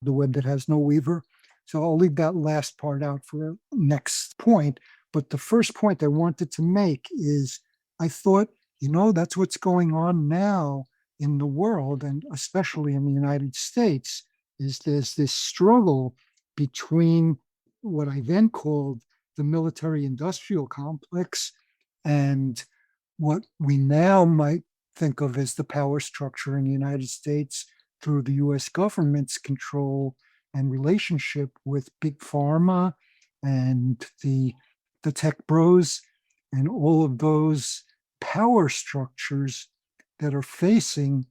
The Web That Has No Weaver. So I'll leave that last part out for a next point. But the first point I wanted to make is I thought, that's what's going on now in the world, and especially in the United States, is there's this struggle between what I then called the military industrial complex and what we now might think of as the power structure in the United States through the US government's control and relationship with big pharma and the tech bros and all of those power structures that are facing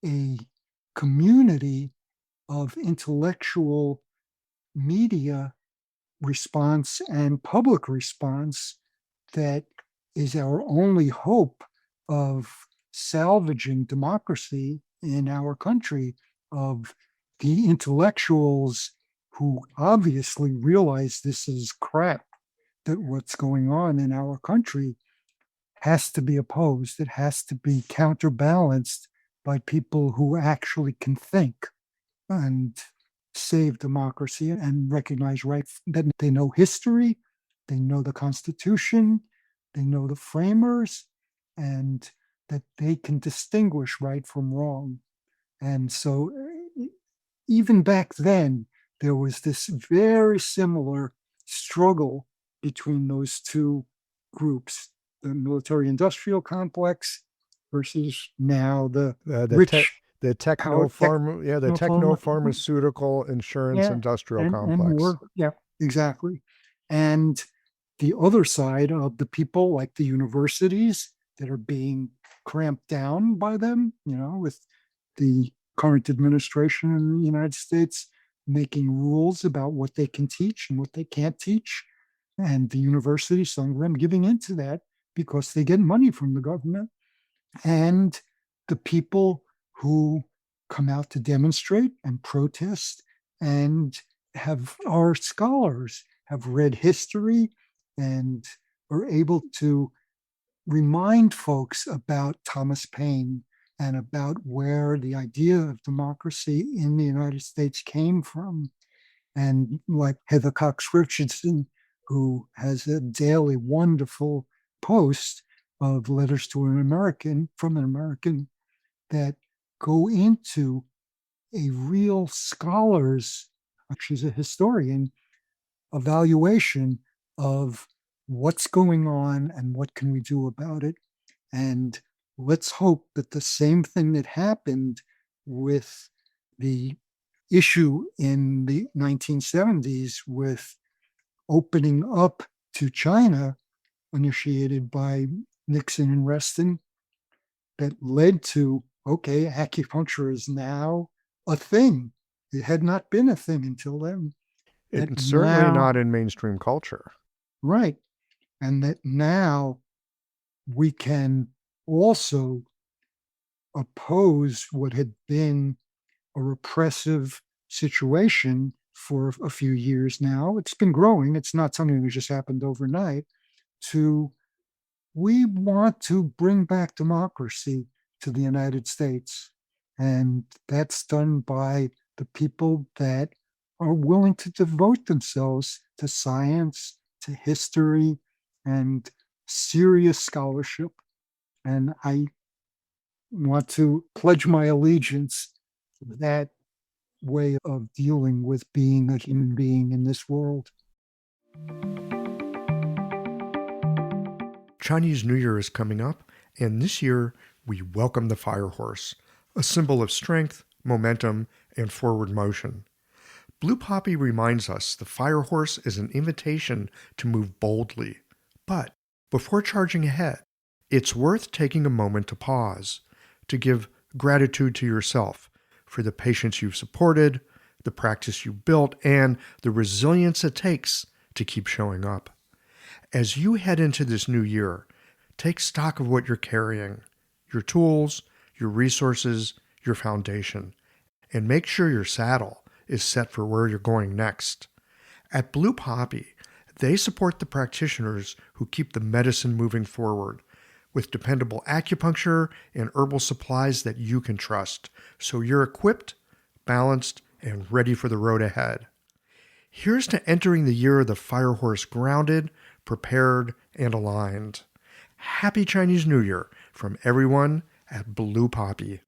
a community of intellectual media response and public response that is our only hope of salvaging democracy in our country, of the intellectuals who obviously realize this is crap, that what's going on in our country has to be opposed. It has to be counterbalanced by people who actually can think and save democracy and recognize that they know history, they know the Constitution, they know the framers, and that they can distinguish right from wrong. And so even back then, there was this very similar struggle between those two groups, the military-industrial complex versus now the rich the techno-pharmaceutical insurance industrial complex. Exactly. And the other side of the people like the universities that are being cramped down by them, with the current administration in the United States making rules about what they can teach and what they can't teach. And the universities, some of them giving into that because they get money from the government. And the people who come out to demonstrate and protest and are scholars, have read history, and are able to remind folks about Thomas Paine and about where the idea of democracy in the United States came from. And like Heather Cox Richardson, who has a daily wonderful post of letters to an American, from an American, that go into a real scholar's, she's a historian, evaluation of what's going on and what can we do about it. And let's hope that the same thing that happened with the issue in the 1970s with opening up to China, initiated by Nixon and Reston, that led to, okay, acupuncture is now a thing. It had not been a thing until then. It's certainly not in mainstream culture. Right. And that now we can also oppose what had been a repressive situation for a few years now. It's been growing. It's not something that just happened overnight. We want to bring back democracy to the United States. And that's done by the people that are willing to devote themselves to science, to history, and serious scholarship. And I want to pledge my allegiance to that way of dealing with being a human being in this world. Chinese New Year is coming up, and this year we welcome the fire horse, a symbol of strength, momentum, and forward motion. Blue Poppy reminds us the fire horse is an invitation to move boldly. But before charging ahead, it's worth taking a moment to pause, to give gratitude to yourself for the patients you've supported, the practice you've built, and the resilience it takes to keep showing up. As you head into this new year, take stock of what you're carrying, your tools, your resources, your foundation, and make sure your saddle is set for where you're going next. At Blue Poppy, they support the practitioners who keep the medicine moving forward with dependable acupuncture and herbal supplies that you can trust, so you're equipped, balanced, and ready for the road ahead. Here's to entering the year of the fire horse grounded, prepared, and aligned. Happy Chinese New Year from everyone at Blue Poppy.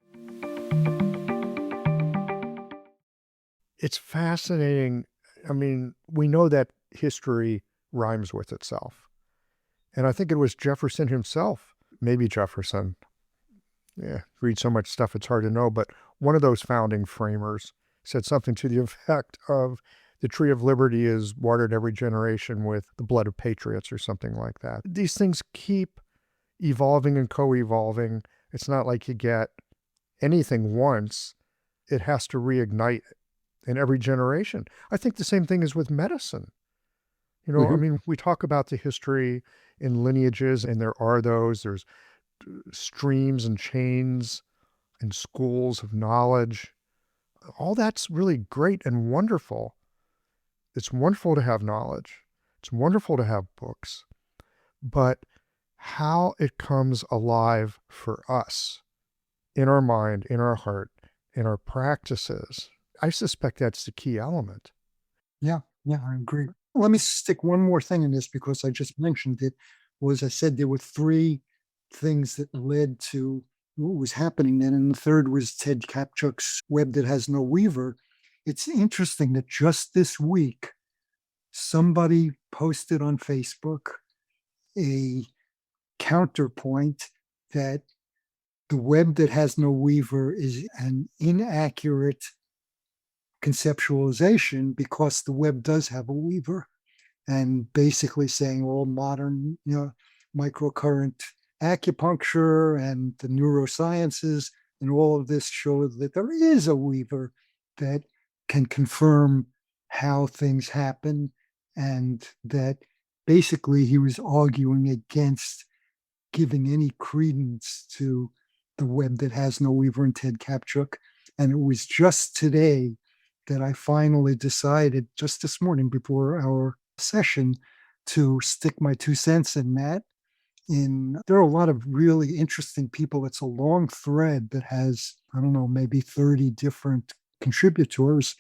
It's fascinating. I mean, we know that history rhymes with itself. And I think it was Jefferson himself, maybe Jefferson. Yeah, read so much stuff, it's hard to know. But one of those founding framers said something to the effect of the tree of liberty is watered every generation with the blood of patriots or something like that. These things keep evolving and co-evolving. It's not like you get anything once. It has to reignite in every generation. I think the same thing is with medicine. You know, I mean, we talk about the history in lineages, and there are those. There's streams and chains and schools of knowledge. All that's really great and wonderful. It's wonderful to have knowledge. It's wonderful to have books. But how it comes alive for us, in our mind, in our heart, in our practices, I suspect that's the key element. Yeah, I agree. Let me stick one more thing in this because I just mentioned it. Was I said there were three things that led to what was happening then, and the third was Ted Kapchuk's Web That Has No Weaver. It's interesting that just this week, somebody posted on Facebook a counterpoint that the web that has no weaver is an inaccurate conceptualization because the web does have a weaver, and basically saying all modern, microcurrent acupuncture and the neurosciences and all of this show that there is a weaver that can confirm how things happen, and that basically he was arguing against giving any credence to the web that has no weaver in Ted Kapchuk. And it was just today that I finally decided, just this morning before our session, to stick my 2 cents in that. There are a lot of really interesting people. It's a long thread that has, I don't know, maybe 30 different contributors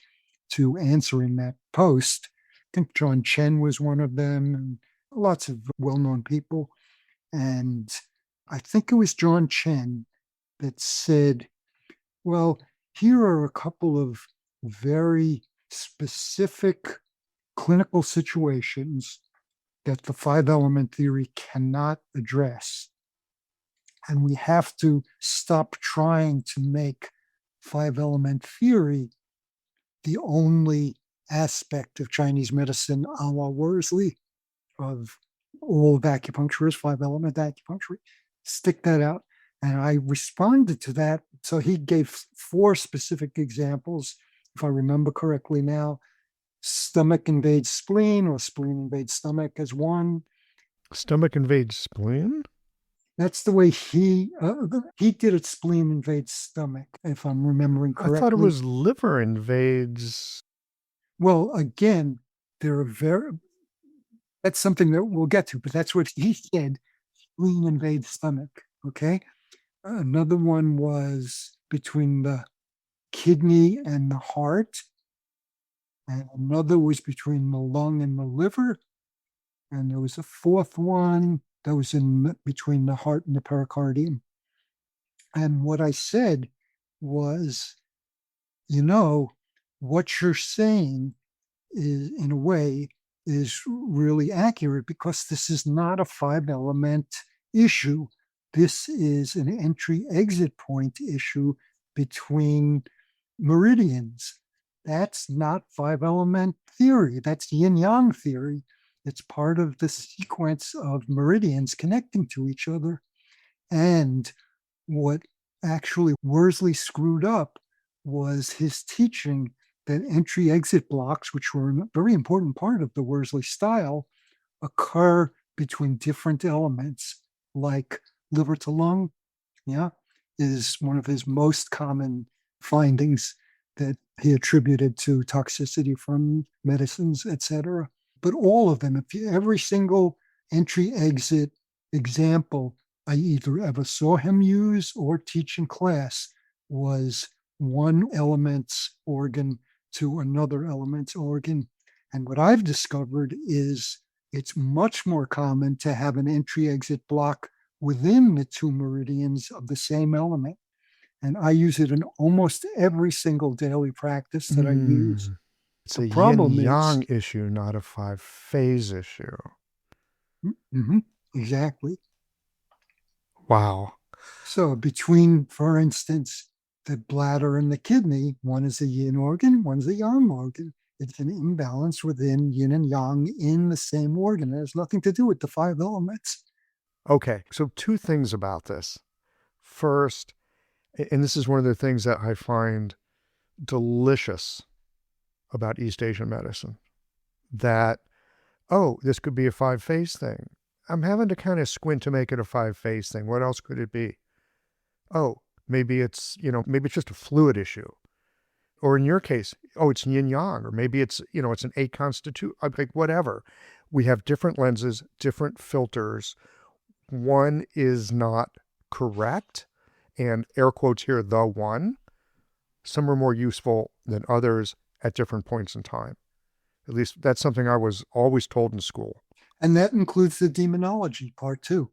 to answering that post. I think John Chen was one of them, and lots of well-known people. And I think it was John Chen that said, well, here are a couple of very specific clinical situations that the 5-element theory cannot address. And we have to stop trying to make 5-element theory the only aspect of Chinese medicine a la Worsley, of all of acupuncture is 5-element acupuncture. Stick that out. And I responded to that. So he gave 4 specific examples, if I remember correctly now. Stomach invades spleen, or spleen invades stomach as one. Stomach invades spleen? That's the way he did it. Spleen invades stomach, if I'm remembering correctly. I thought it was liver invades. Well, again, there are that's something that we'll get to, but that's what he said. Spleen invades stomach. Okay. Another one was between the kidney and the heart. And another was between the lung and the liver. And there was a fourth one that was in between the heart and the pericardium. And what I said was, what you're saying is, in a way, is really accurate, because this is not a 5-element issue. This is an entry-exit point issue between meridians. That's not 5-element theory. That's yin-yang theory. It's part of the sequence of meridians connecting to each other. And what actually Worsley screwed up was his teaching that entry-exit blocks, which were a very important part of the Worsley style, occur between different elements, like liver to lung, yeah, is one of his most common findings that he attributed to toxicity from medicines, etc. But all of them, every single entry-exit example I either ever saw him use or teach in class was one element's organ to another element's organ. And what I've discovered is it's much more common to have an entry-exit block within the two meridians of the same element. And I use it in almost every single daily practice that I use. It's The a yin problem yang is, issue, not a 5-phase issue. Mhm, exactly. Wow. So between, for instance, the bladder and the kidney, one is a yin organ, one's a yang organ. It's an imbalance within yin and yang in the same organ. It has nothing to do with the five elements. Okay, so two things about this. First, and this is one of the things that I find delicious about East Asian medicine, that, oh, this could be a 5-phase thing. I'm having to kind of squint to make it a 5-phase thing. What else could it be? Oh, maybe it's, maybe it's just a fluid issue. Or in your case, oh, it's yin yang, or maybe it's, it's an 8 constitute, like whatever. We have different lenses, different filters. One is not correct, and air quotes here, the one. Some are more useful than others at different points in time. At least that's something I was always told in school. And that includes the demonology part too.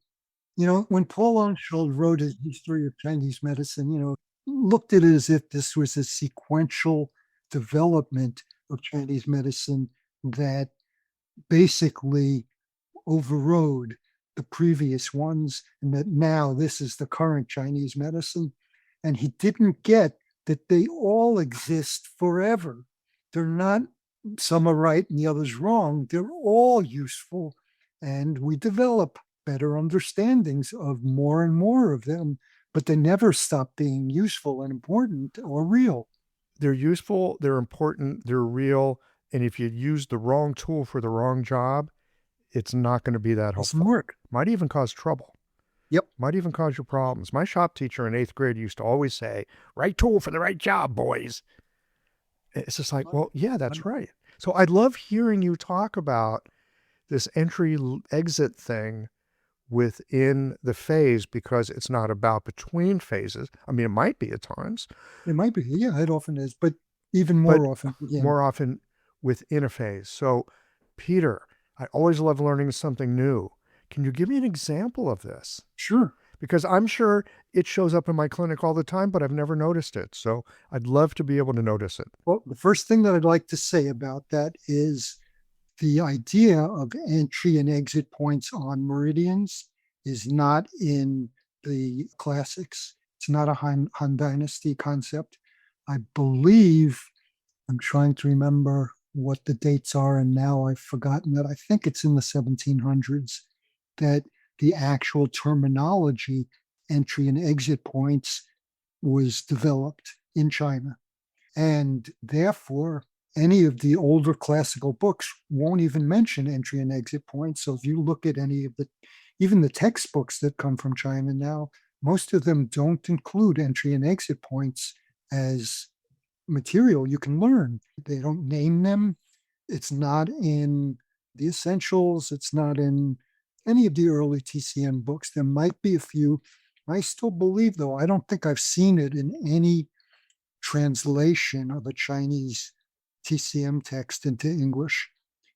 When Paul Ornstein wrote his history of Chinese medicine, looked at it as if this was a sequential development of Chinese medicine that basically overrode the previous ones, and that now this is the current Chinese medicine. And he didn't get that they all exist forever. They're not, some are right and the others wrong. They're all useful, and we develop better understandings of more and more of them, but they never stop being useful and important or real. They're useful, they're important, they're real, and if you use the wrong tool for the wrong job, it's not going to be that Doesn't helpful. work. Might even cause trouble. Yep. Might even cause you problems. My shop teacher in 8th grade used to always say, right tool for the right job, boys. It's just like, well, yeah, that's right. So I love hearing you talk about this entry-exit thing within the phase, because it's not about between phases. I mean, it might be at times. It might be, yeah, it often is, but even more often. More often within a phase. So, Peter, I always love learning something new. Can you give me an example of this? Sure. Because I'm sure it shows up in my clinic all the time, but I've never noticed it. So I'd love to be able to notice it. Well, the first thing that I'd like to say about that is the idea of entry and exit points on meridians is not in the classics. It's not a Han Dynasty concept. I believe, I'm trying to remember what the dates are, and now I've forgotten that. I think it's in the 1700s that the actual terminology, entry and exit points, was developed in China. And therefore, any of the older classical books won't even mention entry and exit points. So if you look at even the textbooks that come from China now, most of them don't include entry and exit points as material you can learn. They don't name them. It's not in the essentials. It's not in any of the early TCM books. There might be a few. I still believe, though, I don't think I've seen it in any translation of a Chinese TCM text into English.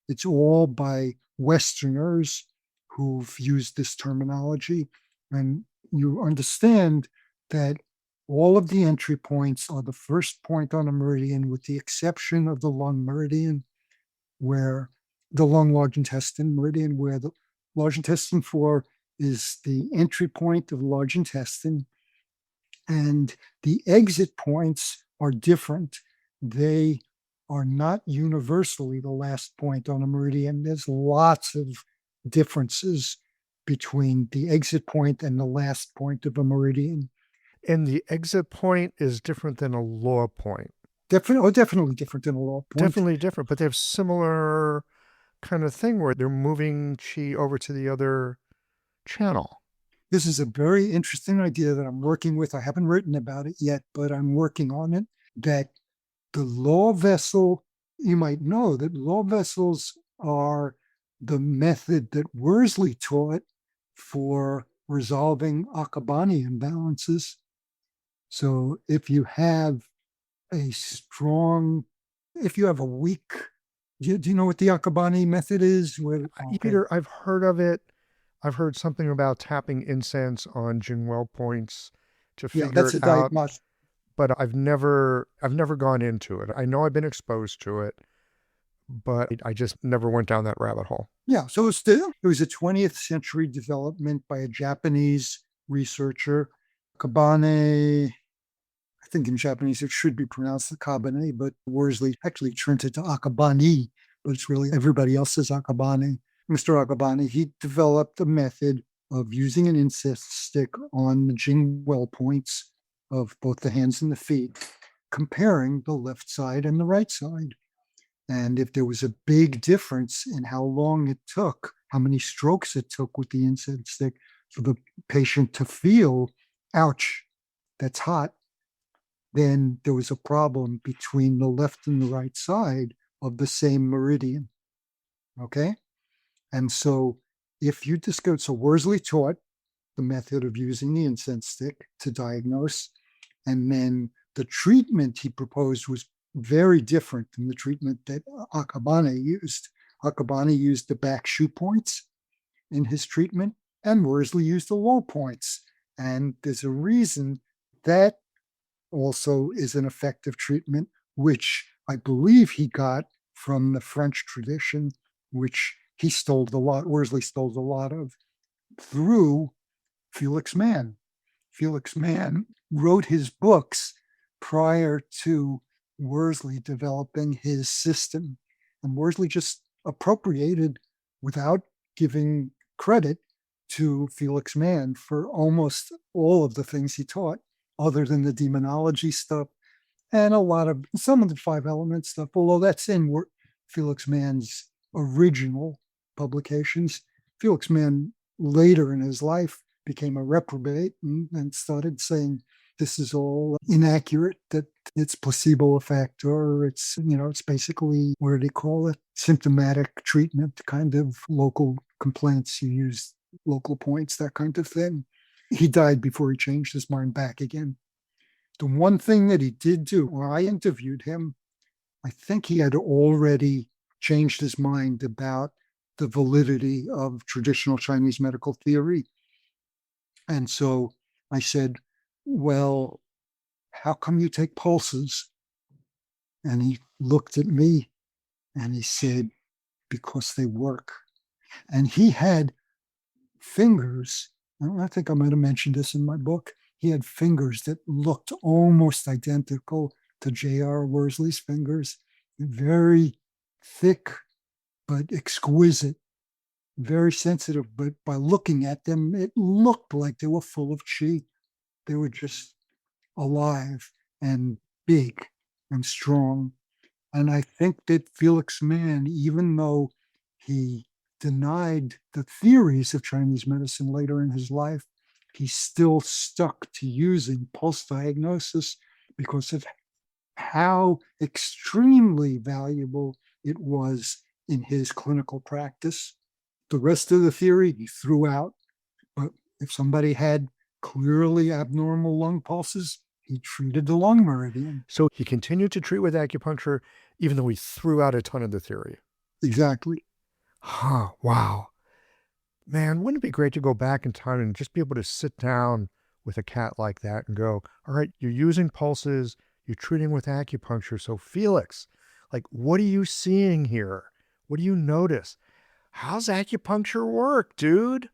It's all by Westerners who've used this terminology. And you understand that all of the entry points are the first point on a meridian, with the exception of the lung meridian, where the lung large intestine meridian, where the large intestine 4 is the entry point of the large intestine. And the exit points are different. They are not universally the last point on a meridian. There's lots of differences between the exit point and the last point of a meridian. And the exit point is different than a low point. Definitely different than a law point. Definitely different, but they have similar kind of thing where they're moving chi over to the other channel. This is a very interesting idea that I'm working with. I haven't written about it yet, but I'm working on it. That the law vessel, you might know that law vessels are the method that Worsley taught for resolving Akabani imbalances. So if you have if you have a weak, do you know what the Akabani method is? Peter, I've heard of it. I've heard something about tapping incense on Jingwell points to figure that's it a out, diagnostic. but I've never gone into it. I know I've been exposed to it, but I just never went down that rabbit hole. Yeah, so it was a 20th century development by a Japanese researcher, Kabane. I think in Japanese it should be pronounced Akabane, but Worsley actually turns it to Akabani, but it's really everybody else says Akabane. Mr. Akabane, he developed a method of using an incense stick on the Jingwell points of both the hands and the feet, comparing the left side and the right side. And if there was a big difference in how long it took, how many strokes it took with the incense stick for the patient to feel, ouch, that's hot, then there was a problem between the left and the right side of the same meridian. Okay? And so if you discover, so Worsley taught the method of using the incense stick to diagnose, and then the treatment he proposed was very different than the treatment that Akabane used. Akabane used the back shoe points in his treatment, and Worsley used the low points. And there's a reason that also is an effective treatment, which I believe he got from the French tradition, which Worsley stole a lot of through Felix Mann. Felix Mann wrote his books prior to Worsley developing his system. And Worsley just appropriated, without giving credit to Felix Mann, for almost all of the things he taught, other than the demonology stuff and some of the 5 element stuff, although that's in Felix Mann's original publications. Felix Mann later in his life became a reprobate and started saying this is all inaccurate, that it's placebo effect, or it's basically, what do they call it? Symptomatic treatment, kind of local complaints. You use local points, that kind of thing. He died before he changed his mind back again. The one thing that he did do, when I interviewed him, I think he had already changed his mind about the validity of traditional Chinese medical theory. And so I said, well, how come you take pulses? And he looked at me and he said, because they work. And he had fingers, I think I might have mentioned this in my book, he had fingers that looked almost identical to JR Worsley's fingers, very thick, but exquisite, very sensitive. But by looking at them, it looked like they were full of chi. They were just alive and big and strong. And I think that Felix Mann, even though he denied the theories of Chinese medicine later in his life, he still stuck to using pulse diagnosis because of how extremely valuable it was in his clinical practice. The rest of the theory he threw out, but if somebody had clearly abnormal lung pulses, he treated the lung meridian. So he continued to treat with acupuncture, even though he threw out a ton of the theory. Exactly. Huh, wow. Man, wouldn't it be great to go back in time and just be able to sit down with a cat like that and go, all right, you're using pulses, you're treating with acupuncture. So Felix, like, what are you seeing here? What do you notice? How's acupuncture work, dude?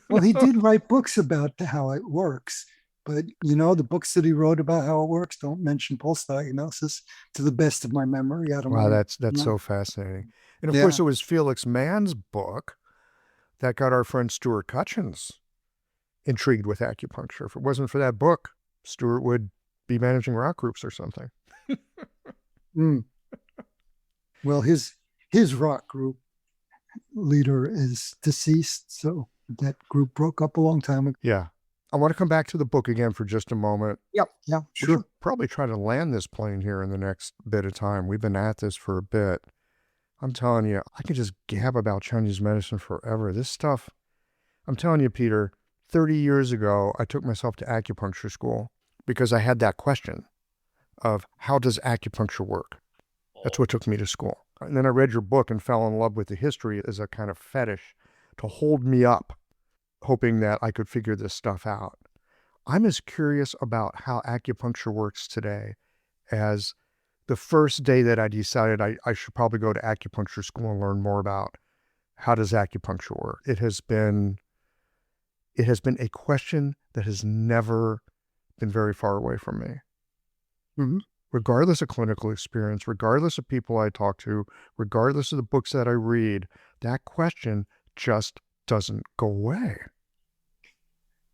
Well, he did write books about how it works, but the books that he wrote about how it works don't mention pulse diagnosis, to the best of my memory. I don't Wow, know. that's so fascinating. And of Yeah. course, it was Felix Mann's book that got our friend Stuart Cutchins intrigued with acupuncture. If it wasn't for that book, Stuart would be managing rock groups or something. Mm. Well, his rock group leader is deceased, so that group broke up a long time ago. Yeah. I want to come back to the book again for just a moment. Yep. Yeah, We sure. should probably try to land this plane here in the next bit of time. We've been at this for a bit. I'm telling you, I could just gab about Chinese medicine forever. This stuff, I'm telling you, Peter, 30 years ago, I took myself to acupuncture school because I had that question of how does acupuncture work? That's what took me to school. And then I read your book and fell in love with the history as a kind of fetish to hold me up, hoping that I could figure this stuff out. I'm as curious about how acupuncture works today as the first day that I decided I should probably go to acupuncture school and learn more about how does acupuncture work. It has been a question that has never been very far away from me. Mm-hmm. Regardless of clinical experience, regardless of people I talk to, regardless of the books that I read, that question just doesn't go away.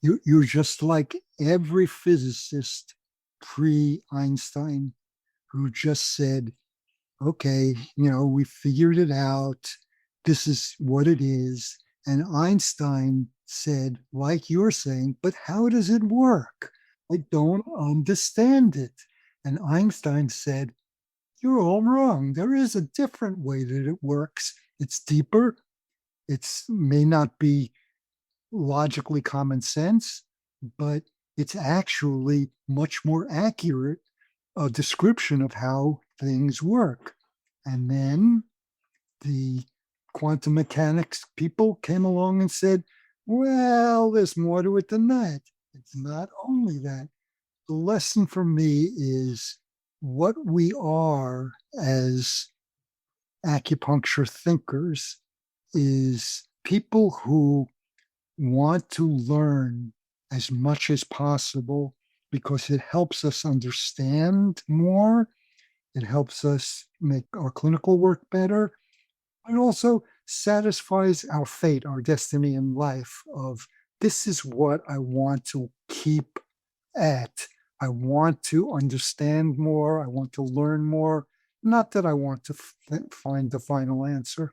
You're just like every physicist pre-Einstein who just said, okay, we figured it out. This is what it is. And Einstein said, like you're saying, but how does it work? I don't understand it. And Einstein said, you're all wrong. There is a different way that it works. It's deeper. It's may not be logically common sense, but it's actually much more accurate a description of how things work. And then the quantum mechanics people came along and said, well, there's more to it than that. It's not only that. The lesson for me is what we are as acupuncture thinkers is people who want to learn as much as possible because it helps us understand more. It helps us make our clinical work better. It also satisfies our fate, our destiny in life of this is what I want to keep at. I want to understand more. I want to learn more. Not that I want to find the final answer.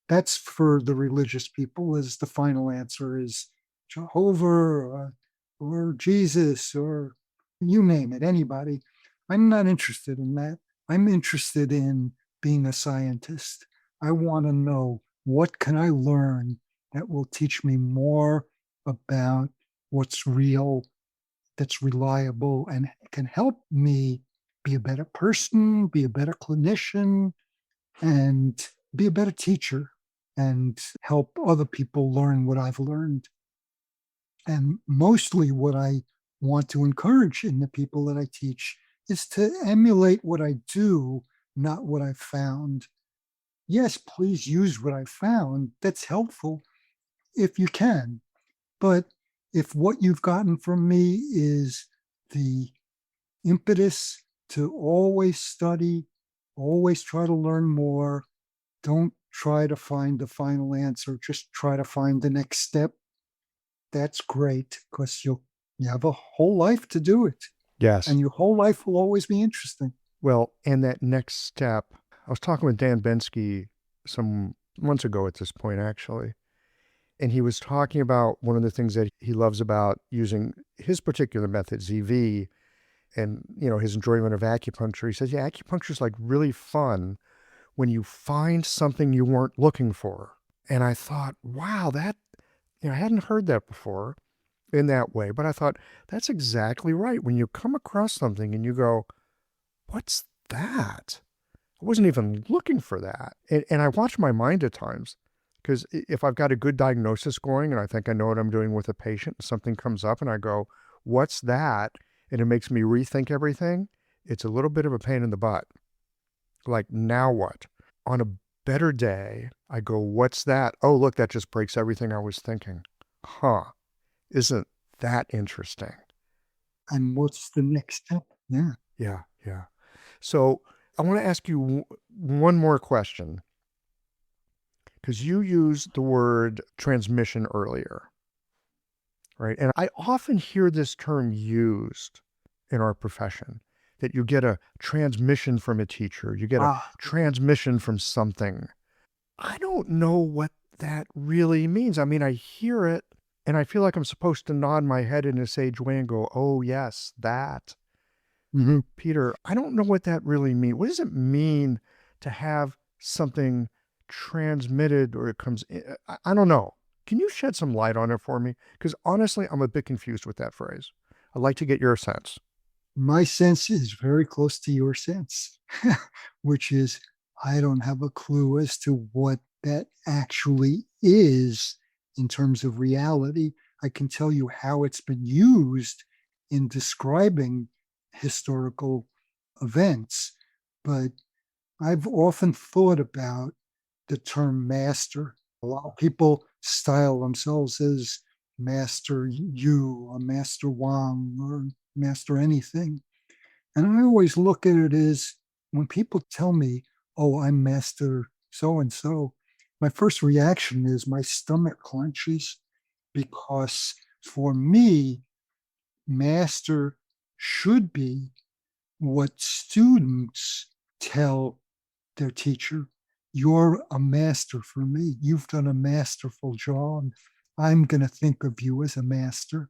That's for the religious people, as the final answer is Jehovah or Jesus or you name it, anybody. I'm not interested in that. I'm interested in being a scientist. I want to know what can I learn that will teach me more about what's real, that's reliable, and can help me be a better person, be a better clinician, and be a better teacher and help other people learn what I've learned. And mostly what I want to encourage in the people that I teach is to emulate what I do, not what I found. Yes, please use what I found. That's helpful if you can. But if what you've gotten from me is the impetus to always study, always try to learn more, don't try to find the final answer, just try to find the next step. That's great because you have a whole life to do it. Yes. And your whole life will always be interesting. Well, and that next step, I was talking with Dan Bensky some months ago at this point, actually, and he was talking about one of the things that he loves about using his particular method, ZV, and, his enjoyment of acupuncture. He says, yeah, acupuncture is like really fun when you find something you weren't looking for. And I thought, wow, that, I hadn't heard that before in that way, but I thought, that's exactly right. When you come across something and you go, what's that? I wasn't even looking for that. And I watch my mind at times because if I've got a good diagnosis going and I think I know what I'm doing with a patient, something comes up and I go, what's that? And it makes me rethink everything. It's a little bit of a pain in the butt. Like, now what? On a better day, I go, what's that? Oh, look, that just breaks everything I was thinking. Huh. Isn't that interesting? And what's the next step? Yeah. Yeah, yeah. So I want to ask you one more question because you used the word transmission earlier, right? And I often hear this term used in our profession, that you get a transmission from a teacher, you get a Ah, transmission from something. I don't know what that really means. I mean, I hear it and I feel like I'm supposed to nod my head in a sage way and go, oh, yes, that. mhm. Peter, I don't know what that really means. What does it mean to have something transmitted or it comes in? I don't know. Can you shed some light on it for me? Because honestly, I'm a bit confused with that phrase. I'd like to get your sense. My sense is very close to your sense, which is I don't have a clue as to what that actually is in terms of reality. I can tell you how it's been used in describing historical events, but I've often thought about the term master. A lot of people style themselves as Master Yu or Master Wang or Master anything. And I always look at it as when people tell me, oh, I'm Master so and so, my first reaction is my stomach clenches because for me, Master should be what students tell their teacher. You're a master for me. You've done a masterful job. I'm going to think of you as a master.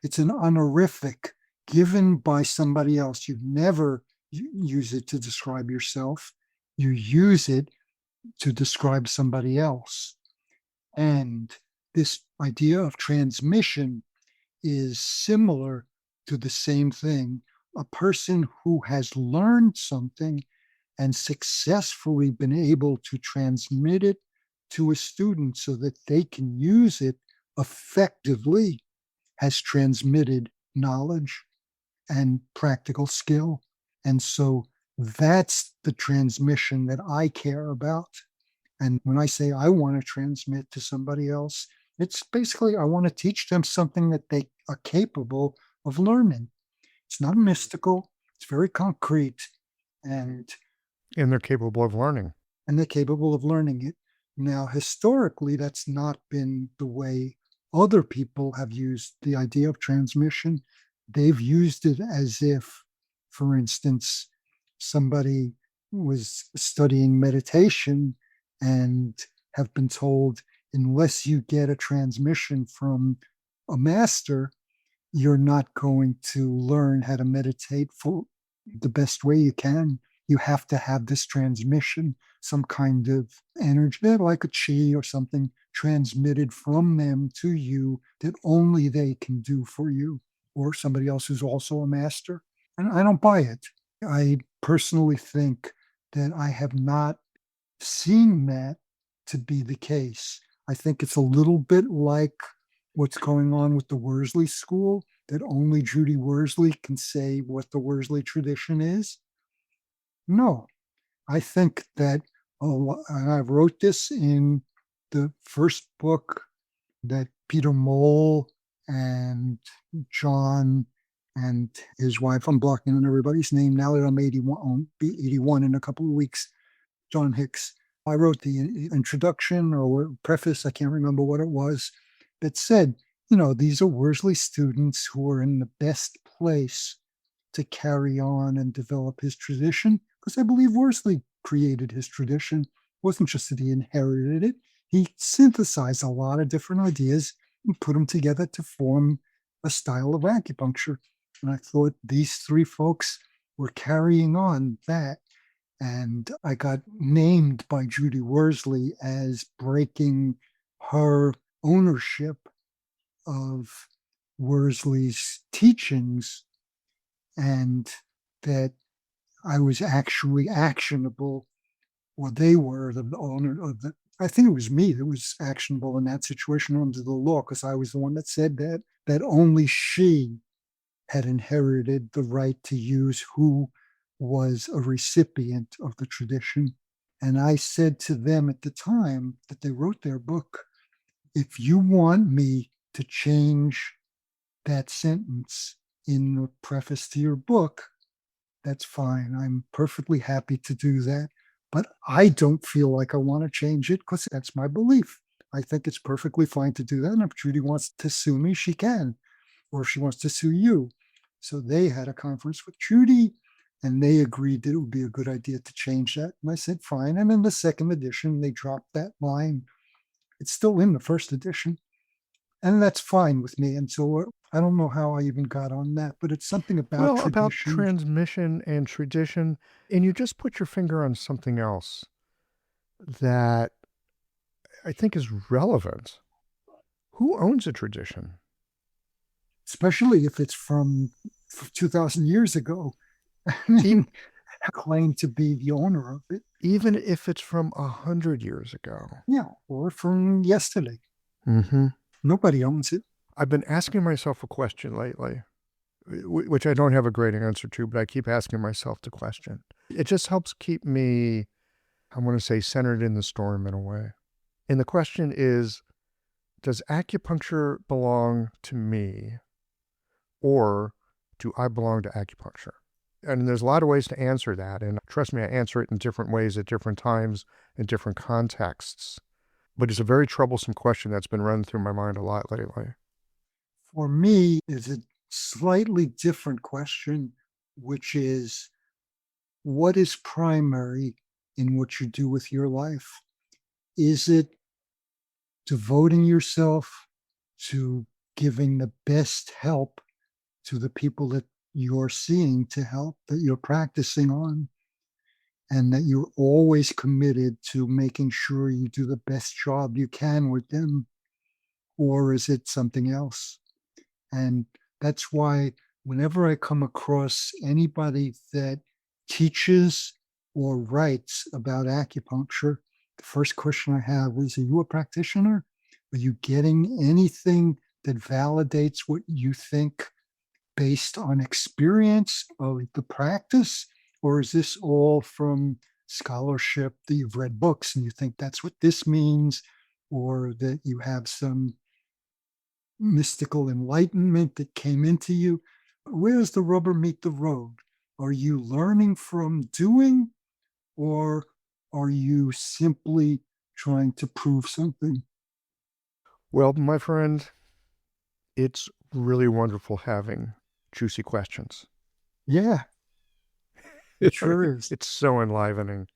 It's an honorific given by somebody else. You never use it to describe yourself. You use it to describe somebody else. And this idea of transmission is similar to the same thing. A person who has learned something and successfully been able to transmit it to a student so that they can use it effectively has transmitted knowledge and practical skill. And so that's the transmission that I care about. And when I say I want to transmit to somebody else, it's basically I want to teach them something that they are capable of learning. It's not mystical, it's very concrete, and And they're capable of learning. they're capable of learning it. Now, historically, that's not been the way other people have used the idea of transmission. They've used it as if, for instance, somebody was studying meditation and have been told, unless you get a transmission from a master, you're not going to learn how to meditate for the best way you can. You have to have this transmission, some kind of energy, like a chi or something, transmitted from them to you that only they can do for you, or somebody else who's also a master. And I don't buy it. I personally think that I have not seen that to be the case. I think it's a little bit like what's going on with the Worsley school, that only Judy Worsley can say what the Worsley tradition is. No, I think that, and I wrote this in the first book that Peter Mole and John and his wife, I'm blocking on everybody's name now that I'm 81, I'll be 81 in a couple of weeks, John Hicks. I wrote the introduction or preface, I can't remember what it was, that said, these are Worsley students who are in the best place to carry on and develop his tradition, because I believe Worsley created his tradition. It wasn't just that he inherited it, he synthesized a lot of different ideas and put them together to form a style of acupuncture. And I thought these three folks were carrying on that. And I got named by Judy Worsley as breaking her ownership of Worsley's teachings, and that I was actually actionable, or they were the owner of the. I think it was me that was actionable in that situation under the law, because I was the one that said that only she had inherited the right to use who was a recipient of the tradition. And I said to them at the time that they wrote their book, if you want me to change that sentence in the preface to your book, that's fine. I'm perfectly happy to do that. But I don't feel like I want to change it because that's my belief. I think it's perfectly fine to do that. And if Judy wants to sue me, she can, or if she wants to sue you. So they had a conference with Judy. And they agreed that it would be a good idea to change that. And I said, fine. And in the second edition, they dropped that line. It's still in the first edition. And that's fine with me. And so I don't know how I even got on that, but it's something about Well, about tradition. transmission and tradition, and you just put your finger on something else that I think is relevant. Who owns a tradition? Especially if it's from 2,000 years ago. I mean, I claim to be the owner of it. Even if it's from 100 years ago. Yeah, or from yesterday. Mm-hmm. Nobody owns it. I've been asking myself a question lately, which I don't have a great answer to, but I keep asking myself the question. It just helps keep me, I want to say, centered in the storm in a way. And the question is, does acupuncture belong to me, or do I belong to acupuncture? And there's a lot of ways to answer that. And trust me, I answer it in different ways at different times, in different contexts. But it's a very troublesome question that's been running through my mind a lot lately. For me, it's a slightly different question, which is, what is primary in what you do with your life? Is it devoting yourself to giving the best help to the people that you're seeing to help, that you're practicing on, and that you're always committed to making sure you do the best job you can with them? Or is it something else? And that's why whenever I come across anybody that teaches or writes about acupuncture, the first question I have is, are you a practitioner? Are you getting anything that validates what you think based on experience of the practice? Or is this all from scholarship that you've read books and you think that's what this means, or that you have some mystical enlightenment that came into you? Where does the rubber meet the road? Are you learning from doing, or are you simply trying to prove something? Well, my friend, it's really wonderful having juicy questions. Yeah, it sure is. It's so enlivening.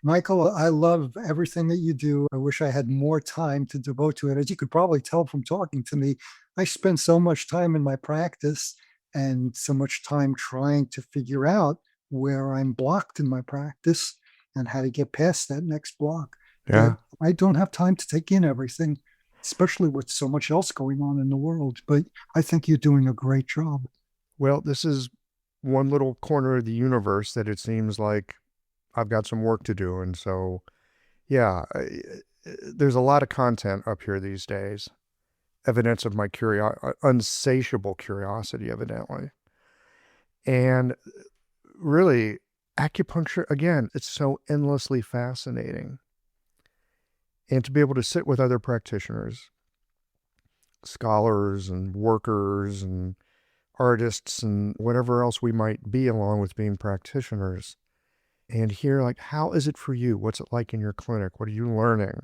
Michael, I love everything that you do. I wish I had more time to devote to it. As you could probably tell from talking to me, I spend so much time in my practice and so much time trying to figure out where I'm blocked in my practice and how to get past that next block, Yeah. that I don't have time to take in everything, especially with so much else going on in the world. But I think you're doing a great job. Well, this is one little corner of the universe that it seems like I've got some work to do. And so, yeah, there's a lot of content up here these days. Evidence of my insatiable curiosity, evidently. And really, acupuncture, again, it's so endlessly fascinating. And to be able to sit with other practitioners, scholars and workers and artists and whatever else we might be along with being practitioners, and hear, like, how is it for you? What's it like in your clinic? What are you learning?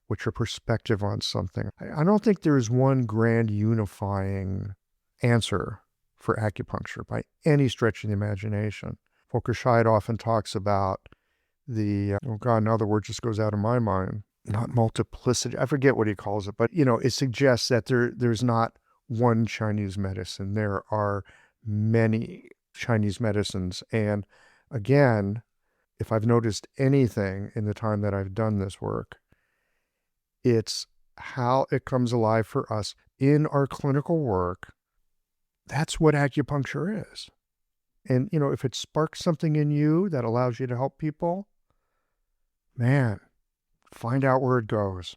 What's your perspective on something? I don't think there is one grand unifying answer for acupuncture by any stretch of the imagination. Volker Scheid often talks about the, oh God, now the word just goes out of my mind, not multiplicity. I forget what he calls it, but, it suggests that there's not one Chinese medicine. There are many Chinese medicines. And again, if I've noticed anything in the time that I've done this work, it's how it comes alive for us in our clinical work. That's what acupuncture is. And, if it sparks something in you that allows you to help people, man, find out where it goes.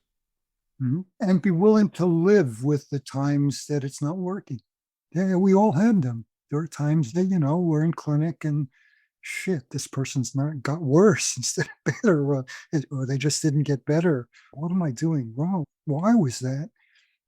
Mm-hmm. And be willing to live with the times that it's not working. Yeah, we all had them. There are times that, we're in clinic and shit, this person's not got worse instead of better, or they just didn't get better. What am I doing wrong? Why was that?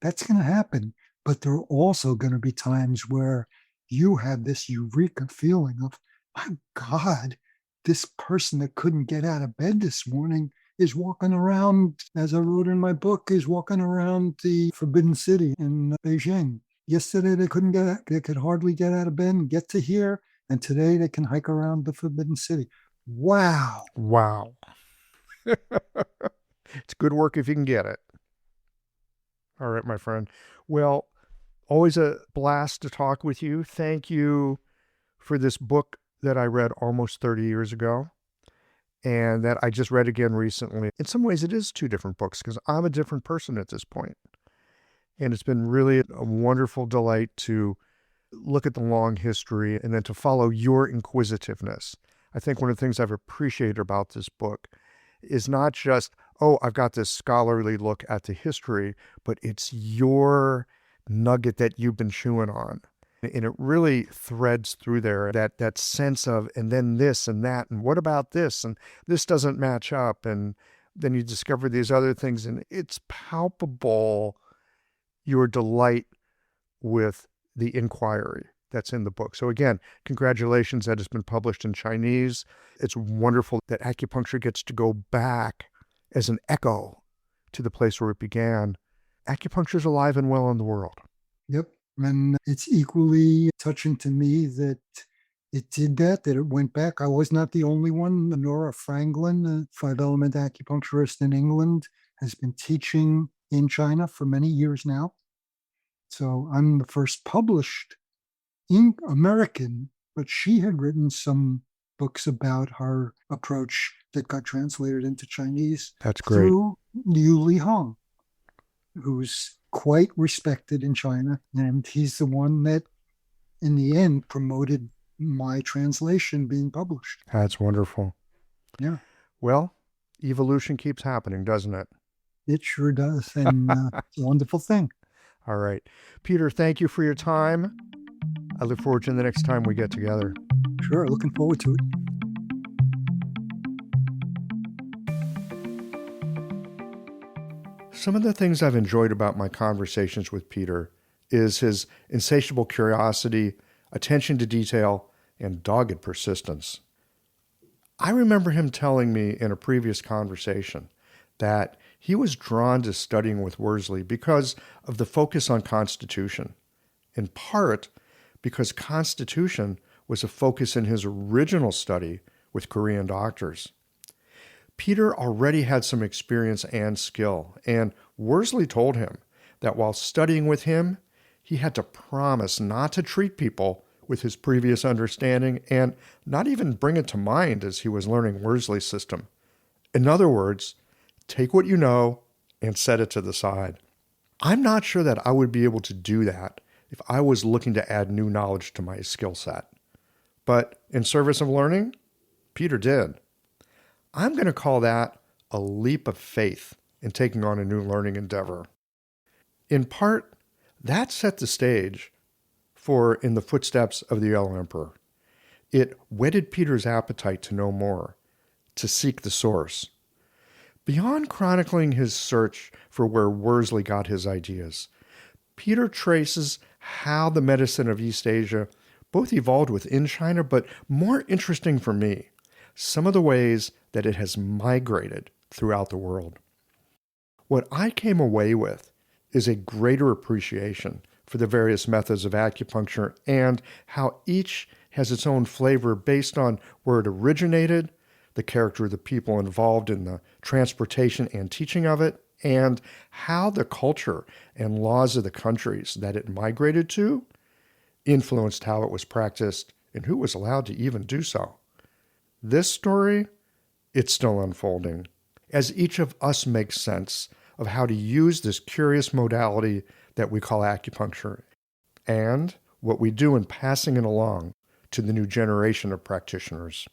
That's going to happen. But there are also going to be times where you have this eureka feeling of, my God, this person that couldn't get out of bed this morning is walking around, as I wrote in my book, is walking around the Forbidden City in Beijing. Yesterday, they could hardly get out of bed and get to here. And today they can hike around the Forbidden City. Wow. Wow. It's good work if you can get it. All right, my friend. Well, always a blast to talk with you. Thank you for this book that I read almost 30 years ago and that I just read again recently. In some ways, it is two different books because I'm a different person at this point. And it's been really a wonderful delight to look at the long history and then to follow your inquisitiveness. I think one of the things I've appreciated about this book is not just, oh, I've got this scholarly look at the history, but it's your nugget that you've been chewing on. And it really threads through there, that sense of, and then this and that, and what about this? And this doesn't match up. And then you discover these other things, and it's palpable, your delight with the inquiry that's in the book. So again, congratulations that it's been published in Chinese. It's wonderful that acupuncture gets to go back as an echo to the place where it began. Acupuncture is alive and well in the world. Yep. And it's equally touching to me that it did that it went back. I was not the only one. Nora Franklin, a 5-element acupuncturist in England, has been teaching in China for many years now. So I'm the first published American, but she had written some books about her approach that got translated into Chinese. That's great. Through Liu Li Hong, who's quite respected in China. And he's the one that, in the end, promoted my translation being published. That's wonderful. Yeah. Well, evolution keeps happening, doesn't it? It sure does. And it's a wonderful thing. All right. Peter, thank you for your time. I look forward to the next time we get together. Sure. Looking forward to it. Some of the things I've enjoyed about my conversations with Peter is his insatiable curiosity, attention to detail, and dogged persistence. I remember him telling me in a previous conversation that he was drawn to studying with Worsley because of the focus on Constitution, in part because Constitution was a focus in his original study with Korean doctors. Peter already had some experience and skill, and Worsley told him that while studying with him, he had to promise not to treat people with his previous understanding and not even bring it to mind as he was learning Worsley's system. In other words, take what you know and set it to the side. I'm not sure that I would be able to do that if I was looking to add new knowledge to my skill set. But in service of learning, Peter did. I'm going to call that a leap of faith in taking on a new learning endeavor. In part, that set the stage for In the Footsteps of the Yellow Emperor. It whetted Peter's appetite to know more, to seek the source. Beyond chronicling his search for where Worsley got his ideas, Peter traces how the medicine of East Asia both evolved within China, but more interesting for me, some of the ways that it has migrated throughout the world. What I came away with is a greater appreciation for the various methods of acupuncture and how each has its own flavor based on where it originated, the character of the people involved in the transportation and teaching of it, and how the culture and laws of the countries that it migrated to influenced how it was practiced and who was allowed to even do so. This story, it's still unfolding, as each of us makes sense of how to use this curious modality that we call acupuncture, and what we do in passing it along to the new generation of practitioners.